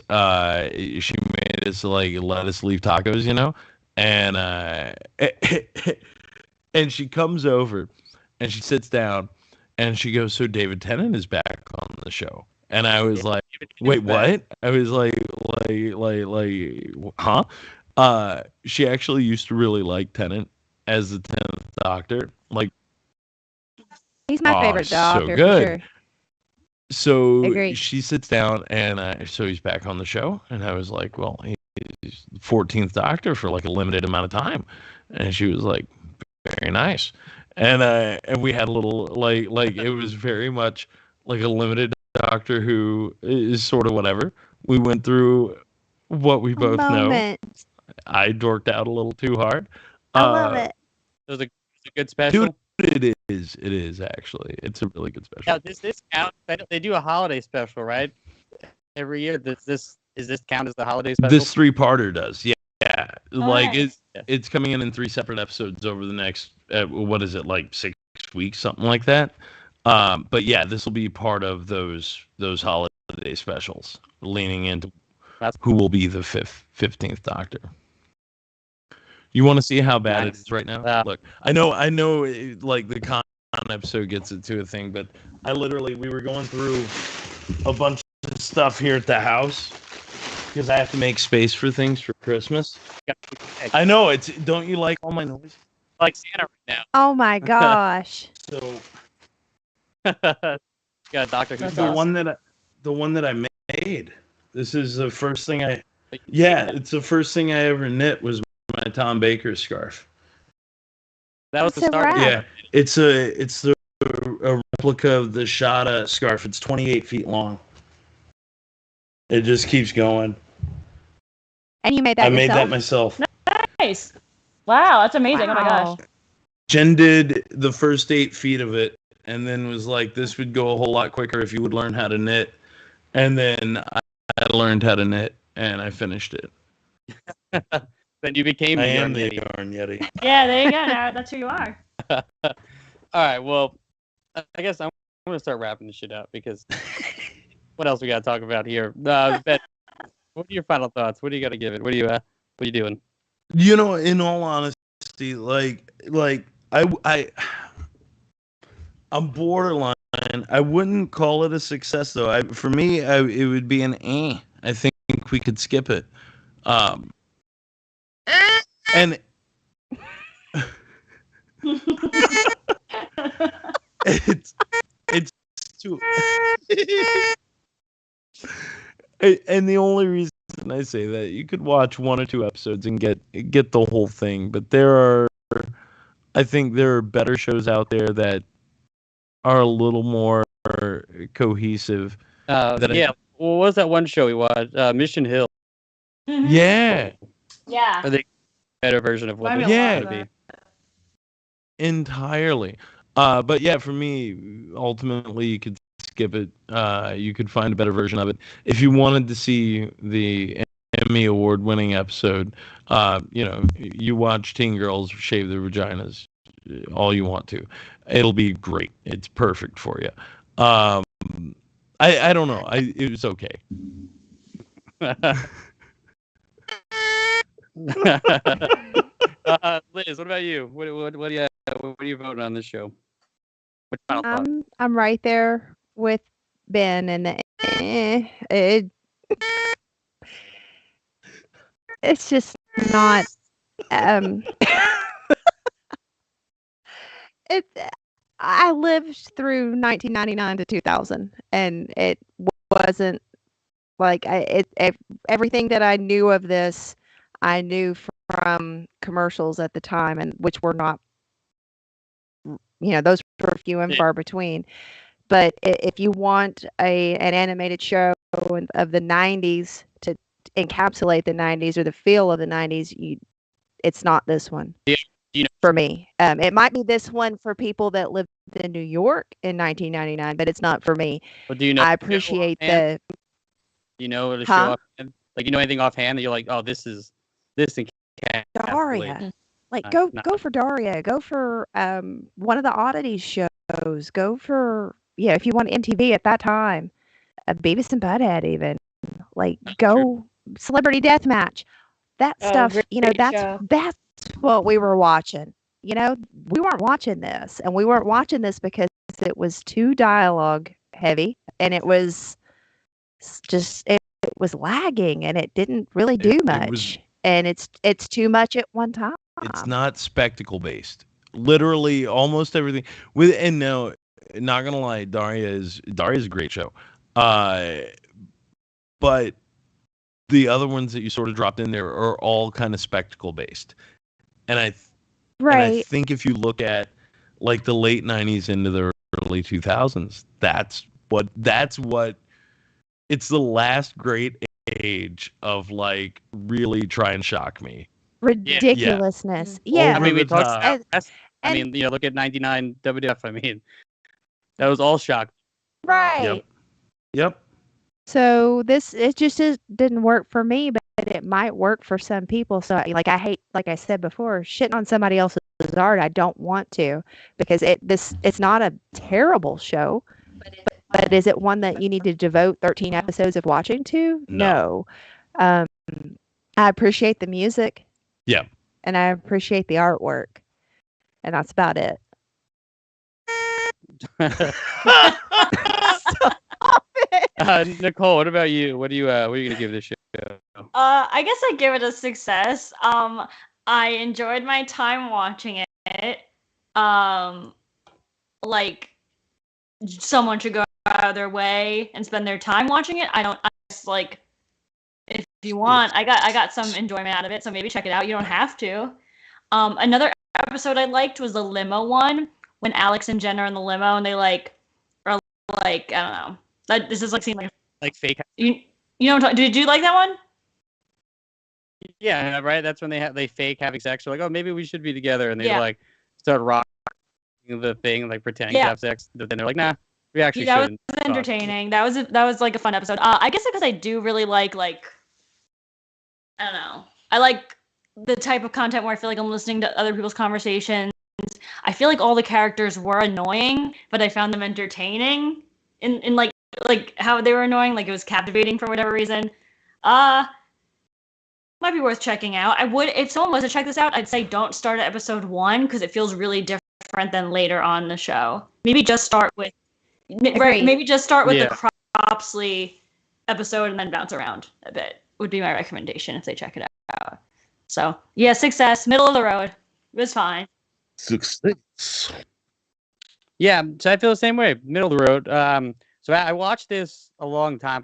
She made us like let us leave tacos, and and she comes over, and she sits down, and she goes, "So David Tennant is back on the show," and I was like, "Wait, what?" I was huh? She actually used to really like Tennant as the 10th Doctor. Like, He's my favorite so doctor good. for sure. So Agree. she sits down, and so he's back on the show, and I was like, "Well, he's 14th Doctor for like a limited amount of time," and she was like, "Very nice," and we had a little like it was very much like a limited Doctor Who is sort of whatever. We went through what we A both know. moment. I dorked out a little too hard. I love it. it was a good special. Dude, it is actually. It's a really good special. Now, does this count? They do a holiday special, right? Every year. Does this count as the holiday special? This 3-parter does, yeah. Like nice. it's coming in 3 separate episodes over the next what is it, like 6 weeks, something like that. But yeah, this will be part of those holiday specials, leaning into who will be the 15th Doctor. You want to see how bad it is right now? Look, I know, like the con episode gets it to a thing, but we were going through a bunch of stuff here at the house because I have to make space for things for Christmas. I know don't you like all my noise? Like Santa right Oh my gosh. So now. Got Doctor Who. the one that I made. This is the first thing it's the first thing I ever knit was my Tom Baker scarf. That was That's the so start. rad. Yeah, it's a replica of the Shada scarf. It's 28 feet long. It just keeps going. And you made that I made that yourself? myself. Nice. Wow, that's amazing. Oh my Wow. gosh. Jen did the first 8 feet of it, and then was like, "This would go a whole lot quicker if you would learn how to knit." And then I learned how to knit, and I finished it. Then you became. I the am Yarn the Yeti. Yarn Yeti. Yeah, there you go. Now that's who you are. All right. Well, I guess I'm gonna start wrapping this shit up because what else we gotta talk about here? Ben, what are your final thoughts? What do you gotta give it? What are you doing? In all honesty, I'm borderline. I wouldn't call it a success though. For me, it would be an eh. I think we could skip it. And it's too. And the only reason I say that, you could watch 1 or 2 episodes and get the whole thing, but I think there are better shows out there that are a little more cohesive. Yeah. What was that one show we watched? Mission Hill. Yeah, Yeah. I think better version of what Remind this me a Yeah. lot should of be. that. entirely. But yeah, for me, ultimately, you could skip it. You could find a better version of it. If you wanted to see the Emmy award-winning episode, you watch teen girls shave their vaginas. all you want to. It'll be great. It's perfect for you. I don't know. It was okay. Liz, what about you? What are you voting on this show? What final thought? I'm right there with Ben, and it's just not. It. I lived through 1999 to 2000, and it wasn't like everything that I knew of this, I knew from commercials at the time, and which were not, those were few and far between. But if you want an animated show of the 90s to encapsulate the 90s or the feel of the 90s, it's not this one. Yeah. For me, it might be this one for people that lived in New York in 1999, but it's not for me. Well, do you know? I appreciate the. You know the show offhand? Like, you know anything offhand that you're like, oh, this encapsulates. Daria. Like go for Daria. Go for one of the oddities shows. Go for if you want MTV at that time, Beavis and Butthead even. Like go Celebrity Deathmatch. That stuff. That's what we were watching. We weren't watching this, and we weren't watching this because it was too dialogue heavy, and it was just it was lagging, and it didn't really do much. And it's too much at one time. It's not spectacle based. Literally, almost everything. And now, not gonna lie, Daria is a great show. But the other ones that you sort of dropped in there are all kind of spectacle based. And I think if you look at like the late 90s into the early 2000s, that's what it's the last great age of like really try and shock me. Ridiculousness. Yeah. I mean, we talked. Look at 99 WWF. I mean, that was all shock. Right. Yep. So it just didn't work for me, but it might work for some people. So I hate, like I said before, shitting on somebody else's art. I don't want to, because it's not a terrible show, but is it one that you need to devote 13 episodes of watching to? No. I appreciate the music. Yeah. And I appreciate the artwork. And that's about it. Nicole, what about you? What are you gonna give this show? I guess I give it a success. I enjoyed my time watching it. Like, someone should go out of their way and spend their time watching it. If you want, I got some enjoyment out of it, so maybe check it out. You don't have to. Another episode I liked was the limo one, when Alex and Jen are in the limo and they are I don't know. This is seems like fake. You know what I'm did you like that one? Yeah, right. That's when they fake having sex. They're like, oh, maybe we should be together, and they start rocking the thing, like pretending to have sex. But then they're like, nah, we actually shouldn't. That was entertaining. That was like a fun episode. I guess because I do really like I don't know. I like the type of content where I feel like I'm listening to other people's conversations. I feel like all the characters were annoying, but I found them entertaining in like how they were annoying. Like, it was captivating for whatever reason. Might be worth checking out. I would, if someone was to check this out, I'd say don't start at episode 1 because it feels really different than later on in the show. Maybe just start with the Cropsley episode and then bounce around a bit. Would be my recommendation if they check it out. So yeah, success, middle of the road. It was fine. Success. Yeah, so I feel the same way, middle of the road. So I watched this a long time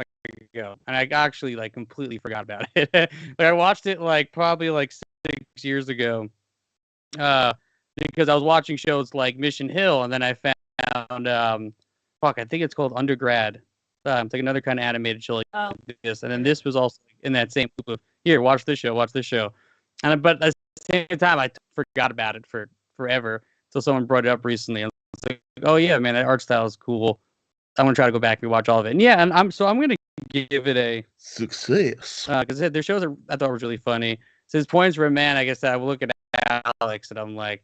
ago, and I actually completely forgot about it. I watched it probably 6 years ago, because I was watching shows like Mission Hill, and then I found I think it's called Undergrad. It's like another kind of animated show like this, and then this was also in that same group of here, watch this show, and but at the same time I forgot about it for forever until someone brought it up recently. And it's like, oh yeah, man, that art style is cool. I'm gonna try to go back and watch all of it. And yeah, and I'm gonna give it a success because their shows I thought was really funny. So his points were, man, I guess I will look at Alex and I'm like,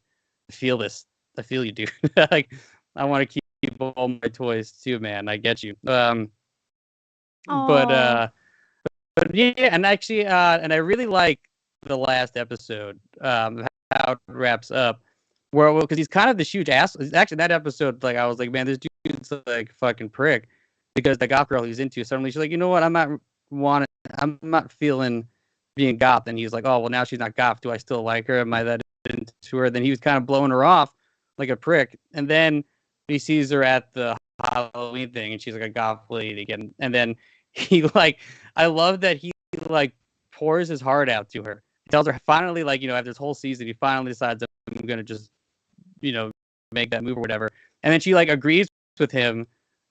feel this. I feel you, dude. Like, I want to keep all my toys too, man. I get you. But Aw. yeah, and actually, and I really like the last episode, how it wraps up. Where, well, because he's kind of this huge ass. Actually, that episode, like, I was like, man, this dude's like fucking prick, because the goth girl he's into, suddenly she's like, you know what, I'm not feeling being goth, and he's like, oh well, now she's not goth. Do I still like her? Am I that into her? Then he was kind of blowing her off like a prick, and then he sees her at the Halloween thing, and she's like a goth lady again, and then he like, I love that he like pours his heart out to her. He tells her finally, like, you know, after this whole season, he finally decides, I'm gonna just, you know, make that move or whatever. And then she like agrees with him,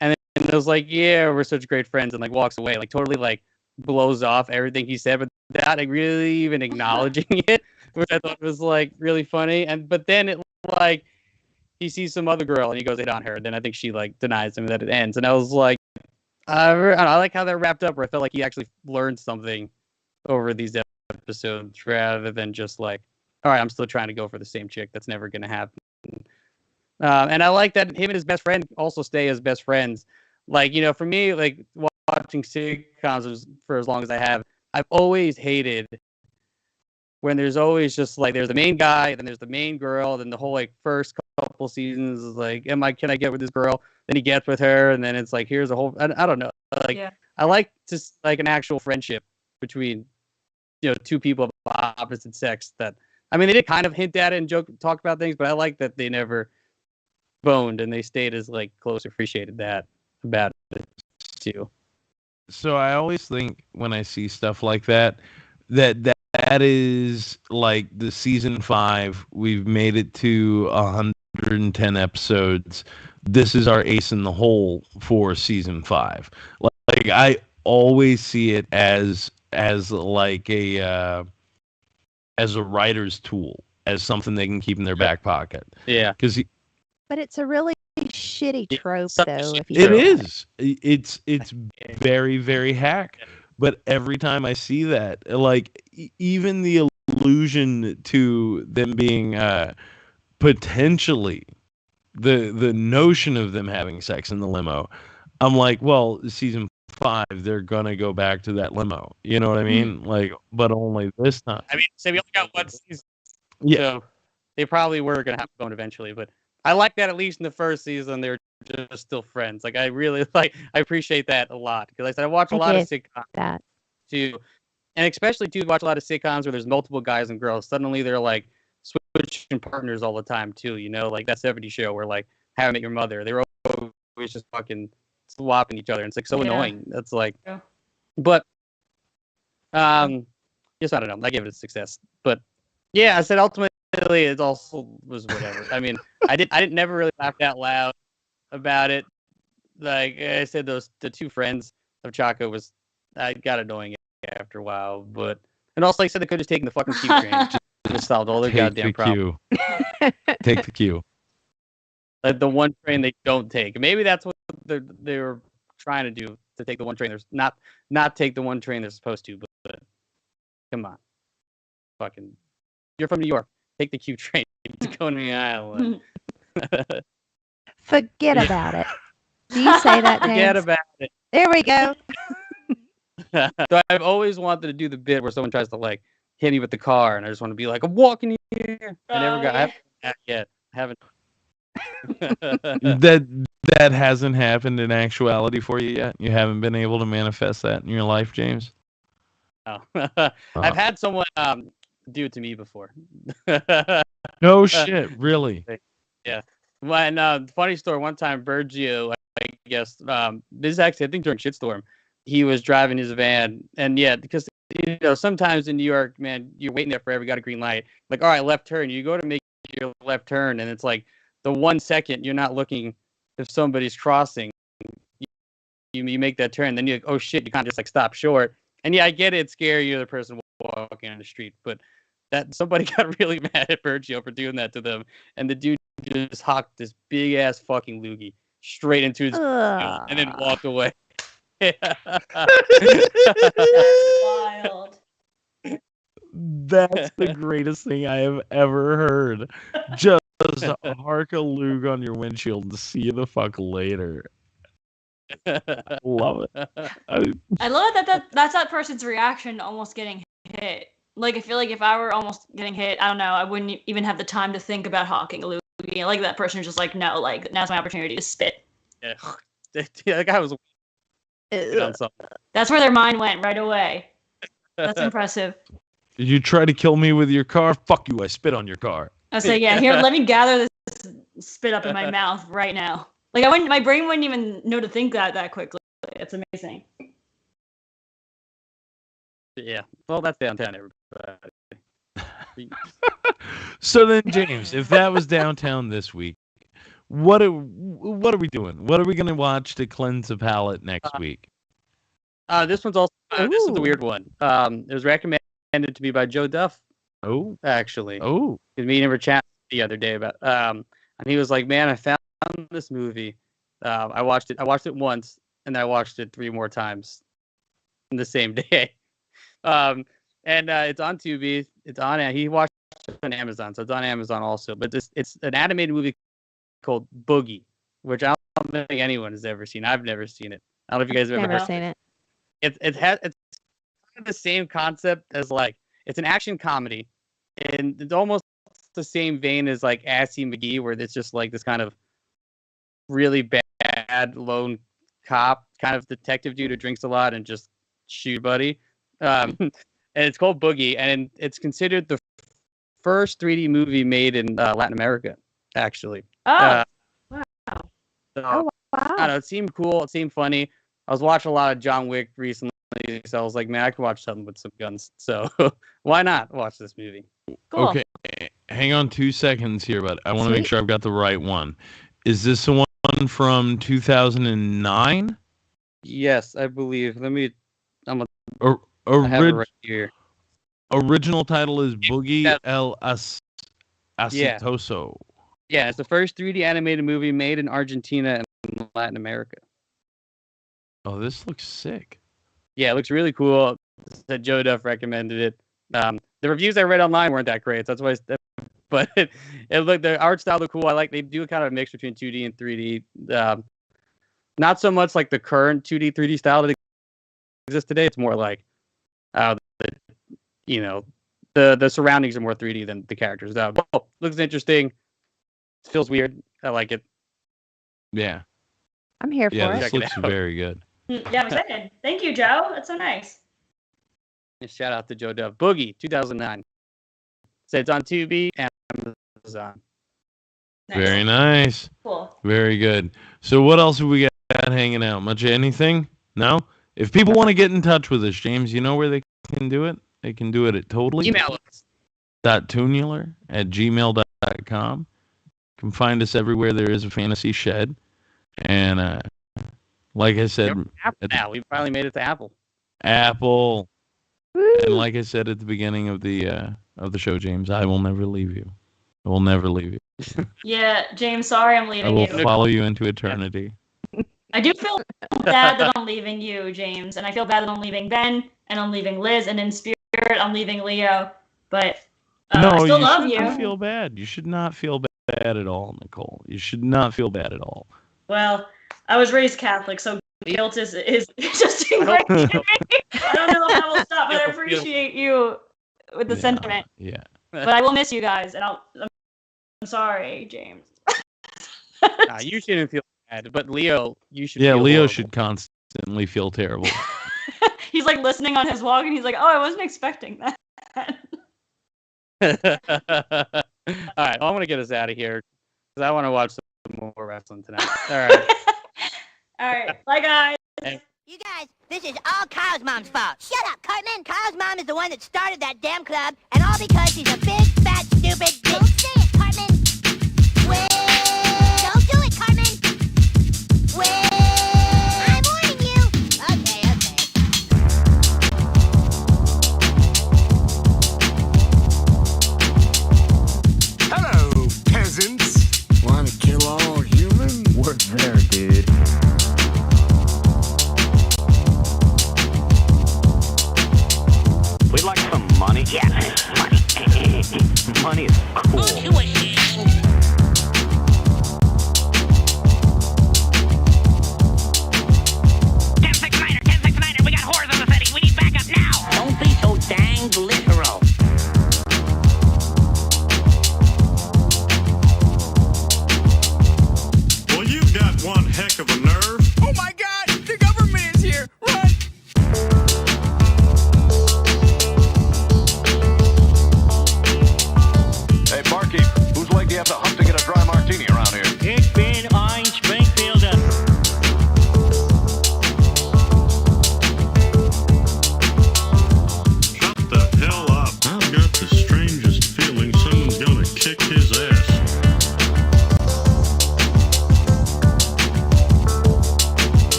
and then it was like, yeah, we're such great friends, and like walks away, like totally like blows off everything he said, but without like really even acknowledging it, which I thought was like really funny. And but then it like he sees some other girl and he goes in on her, and then I think she like denies him, and that it ends. And I was like, I don't know, I like how they're wrapped up, where I felt like he actually learned something over these episodes, rather than just like, all right, I'm still trying to go for the same chick. That's never gonna happen. And I like that him and his best friend also stay as best friends. Like, you know, for me, like watching sitcoms for as long as I have, I've always hated when there's always just like, there's the main guy, then there's the main girl, then the whole like first couple seasons is like, can I get with this girl? Then he gets with her, and then it's like, here's a whole, I don't know. Like, Yeah. I like just like an actual friendship between, you know, two people of opposite sex. That, I mean, they did kind of hint at it and talk about things, but I like that they never boned and they stayed as like close. Appreciated that about it too. So I always think when I see stuff like that, that is like the season 5. We've made it to 110 episodes. This is our ace in the hole for season 5. Like I always see it as like a as a writer's tool, as something they can keep in their back pocket. Yeah, Because But it's a really shitty trope, such though. shit If you it think about is. It's very, very hack. But every time I see that, like even the allusion to them being potentially the notion of them having sex in the limo, I'm like, well, season 5, they're gonna go back to that limo. You know what I mean? Like, but only this time. I mean, so we only got one season, Yeah. so they probably were gonna have to go on eventually. But I like that at least in the first season they're just still friends. Like, I really like, I appreciate that a lot, because like I said, I watch a I lot of get sitcoms that. too, and especially too watch a lot of sitcoms where there's multiple guys and girls. Suddenly they're like switching partners all the time too. You know, like that '70s show where like How I Met Your Mother, they were always just fucking swapping each other, and it's like so Yeah. annoying. That's like, Yeah. but just I don't know. I gave it a success, but yeah, I said ultimately it also was whatever. I mean, I didn't never really laugh out loud about it. Like I said, the two friends of Chaco I got annoying after a while, but and also like I said, they could have taken the fucking Q train, just solved all their Take goddamn the problems. cue. Take the cue. Like the one train they don't take. Maybe that's what they were trying to do, to take the one train. There's not take the one train they're supposed to, but come on, fucking, you're from New York. Take the Q train to Coney Island. Forget Yeah. about it. Do you say that, Forget James? about it. There we go. So I've always wanted to do the bit where someone tries to like hit me with the car, and I just want to be like, I'm walking here. I never got. I haven't done that yet. I haven't. That hasn't happened in actuality for you yet. You haven't been able to manifest that in your life, James. No. I've had someone do it to me before. No shit, really. Yeah. When funny story, one time Bergio, I guess, this is actually, I think during Shitstorm, he was driving his van, and yeah, because you know sometimes in New York, man, you're waiting there forever, you got a green light, like, all right, left turn, you go to make your left turn, and it's like the 1 second you're not looking if somebody's crossing, you make that turn, then you're like, oh shit, you can't just like stop short. And yeah, I get it, it's scary, you're the person walking on the street, but that somebody got really mad at Bergio for doing that to them, and the dude just hocked this big ass fucking loogie straight into his Ugh. and then walked away. Wild. That's the greatest thing I have ever heard. Just Harkalug on your windshield. See you the fuck later. Love it. I love that's that person's reaction to almost getting hit. Like, I feel like if I were almost getting hit, I don't know, I wouldn't even have the time to think about hawking a loogie. Like, that person is just like, no, like, now's my opportunity to spit. Yeah, that guy was on something. That's where their mind went right away. That's impressive. Did you try to kill me with your car? Fuck you, I spit on your car. I say, yeah, here, let me gather this spit up in my mouth right now. Like, my brain wouldn't even know to think that quickly. It's amazing. Yeah, well, that's downtown, everybody. So then, James, if that was downtown this week, what are we doing? What are we gonna watch to cleanse the palate next week? This one's also this is a weird one. It was recommended to me by Joe Duff. Oh, actually. Oh, because me and him were chatting the other day about. And he was like, "Man, I found this movie. I watched it once, and I watched it 3 more times in the same day. And it's on Tubi. It's on. He watched it on Amazon, so it's on Amazon also. But it's an animated movie called Boogie, which I don't think anyone has ever seen. I've never seen it. I don't know if you guys have ever Never seen it. It's kind of the same concept as, like, it's an action comedy, and it's almost the same vein as, like, Assy McGee, where it's just like this kind of really bad lone cop kind of detective dude who drinks a lot and just shoot buddy. And it's called Boogie, and it's considered the first 3D movie made in Latin America, actually. Oh, wow. So, Oh, I don't wow. know, it seemed cool. It seemed funny. I was watching a lot of John Wick recently, so I was like, man, I could watch something with some guns. So why not watch this movie? Cool. okay. Hang on 2 seconds here, but I want to make Sweet. sure I've got the right one. Is this the one from 2009? Yes, I believe. I have it Orig- right here. Original title is Boogie Yeah. El Acetoso. Yeah, it's the first 3D animated movie made in Argentina and Latin America. Oh, this looks sick. Yeah, it looks really cool. That Joe Duff recommended it. The reviews I read online weren't that great, so that's why. But it looked, the art style looked cool. I like, they do kind of a mix between 2D and 3D. Not so much like the current 2D 3D style that exists today. It's more like the surroundings are more 3D than the characters. Looks interesting. Feels weird. I like it. Yeah. I'm here for Yeah, it. this Check it looks out. very good. Yeah, I'm excited. Thank you, Joe. That's so nice. Shout out to Joe Duff. Boogie 2009. So it's on Tubi and Amazon. Nice. Very nice. Cool. Very good. So what else have we got hanging out? Much of anything? No? If people want to get in touch with us, James, you know where they can do it? They can do it at Email us. totally.toonular@gmail.com. You can find us everywhere there is a fantasy shed. And like I said, Apple now. We finally made it to Apple. Apple. Woo. And like I said at the beginning of the show, James, I will never leave you. I will never leave you. Yeah, James, sorry I'm I leaving will you. follow you into eternity. I do feel bad that I'm leaving you, James, and I feel bad that I'm leaving Ben, and I'm leaving Liz, and in spirit, I'm leaving Leo. But I No, still you love shouldn't you. feel bad. You should not feel bad at all, Nicole. You should not feel bad at all. Well, I was raised Catholic, so guilt is just ingrained in me. I don't know if I will stop, but I appreciate you with the sentiment. Yeah. But I will miss you guys, and I'm sorry, James. You shouldn't feel bad, but Leo, you should. Yeah, feel Leo horrible. should constantly feel terrible. He's like listening on his walk, and he's like, "Oh, I wasn't expecting that." All right, I'm gonna get us out of here because I want to watch some more wrestling tonight. All right. All right, bye guys. You guys, this is all Kyle's mom's fault. Shut up, Cartman. Kyle's mom is the one that started that damn club, and all because she's a big, fat, stupid bitch. Don't say it, Cartman. Well, don't do it, Cartman. Well, I'm warning you. Okay. Hello, peasants. Want to kill all humans? Work there, dude. We'd like some money. Yeah, money. Money is cool.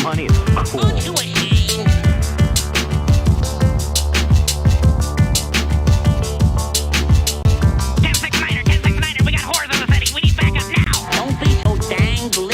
money is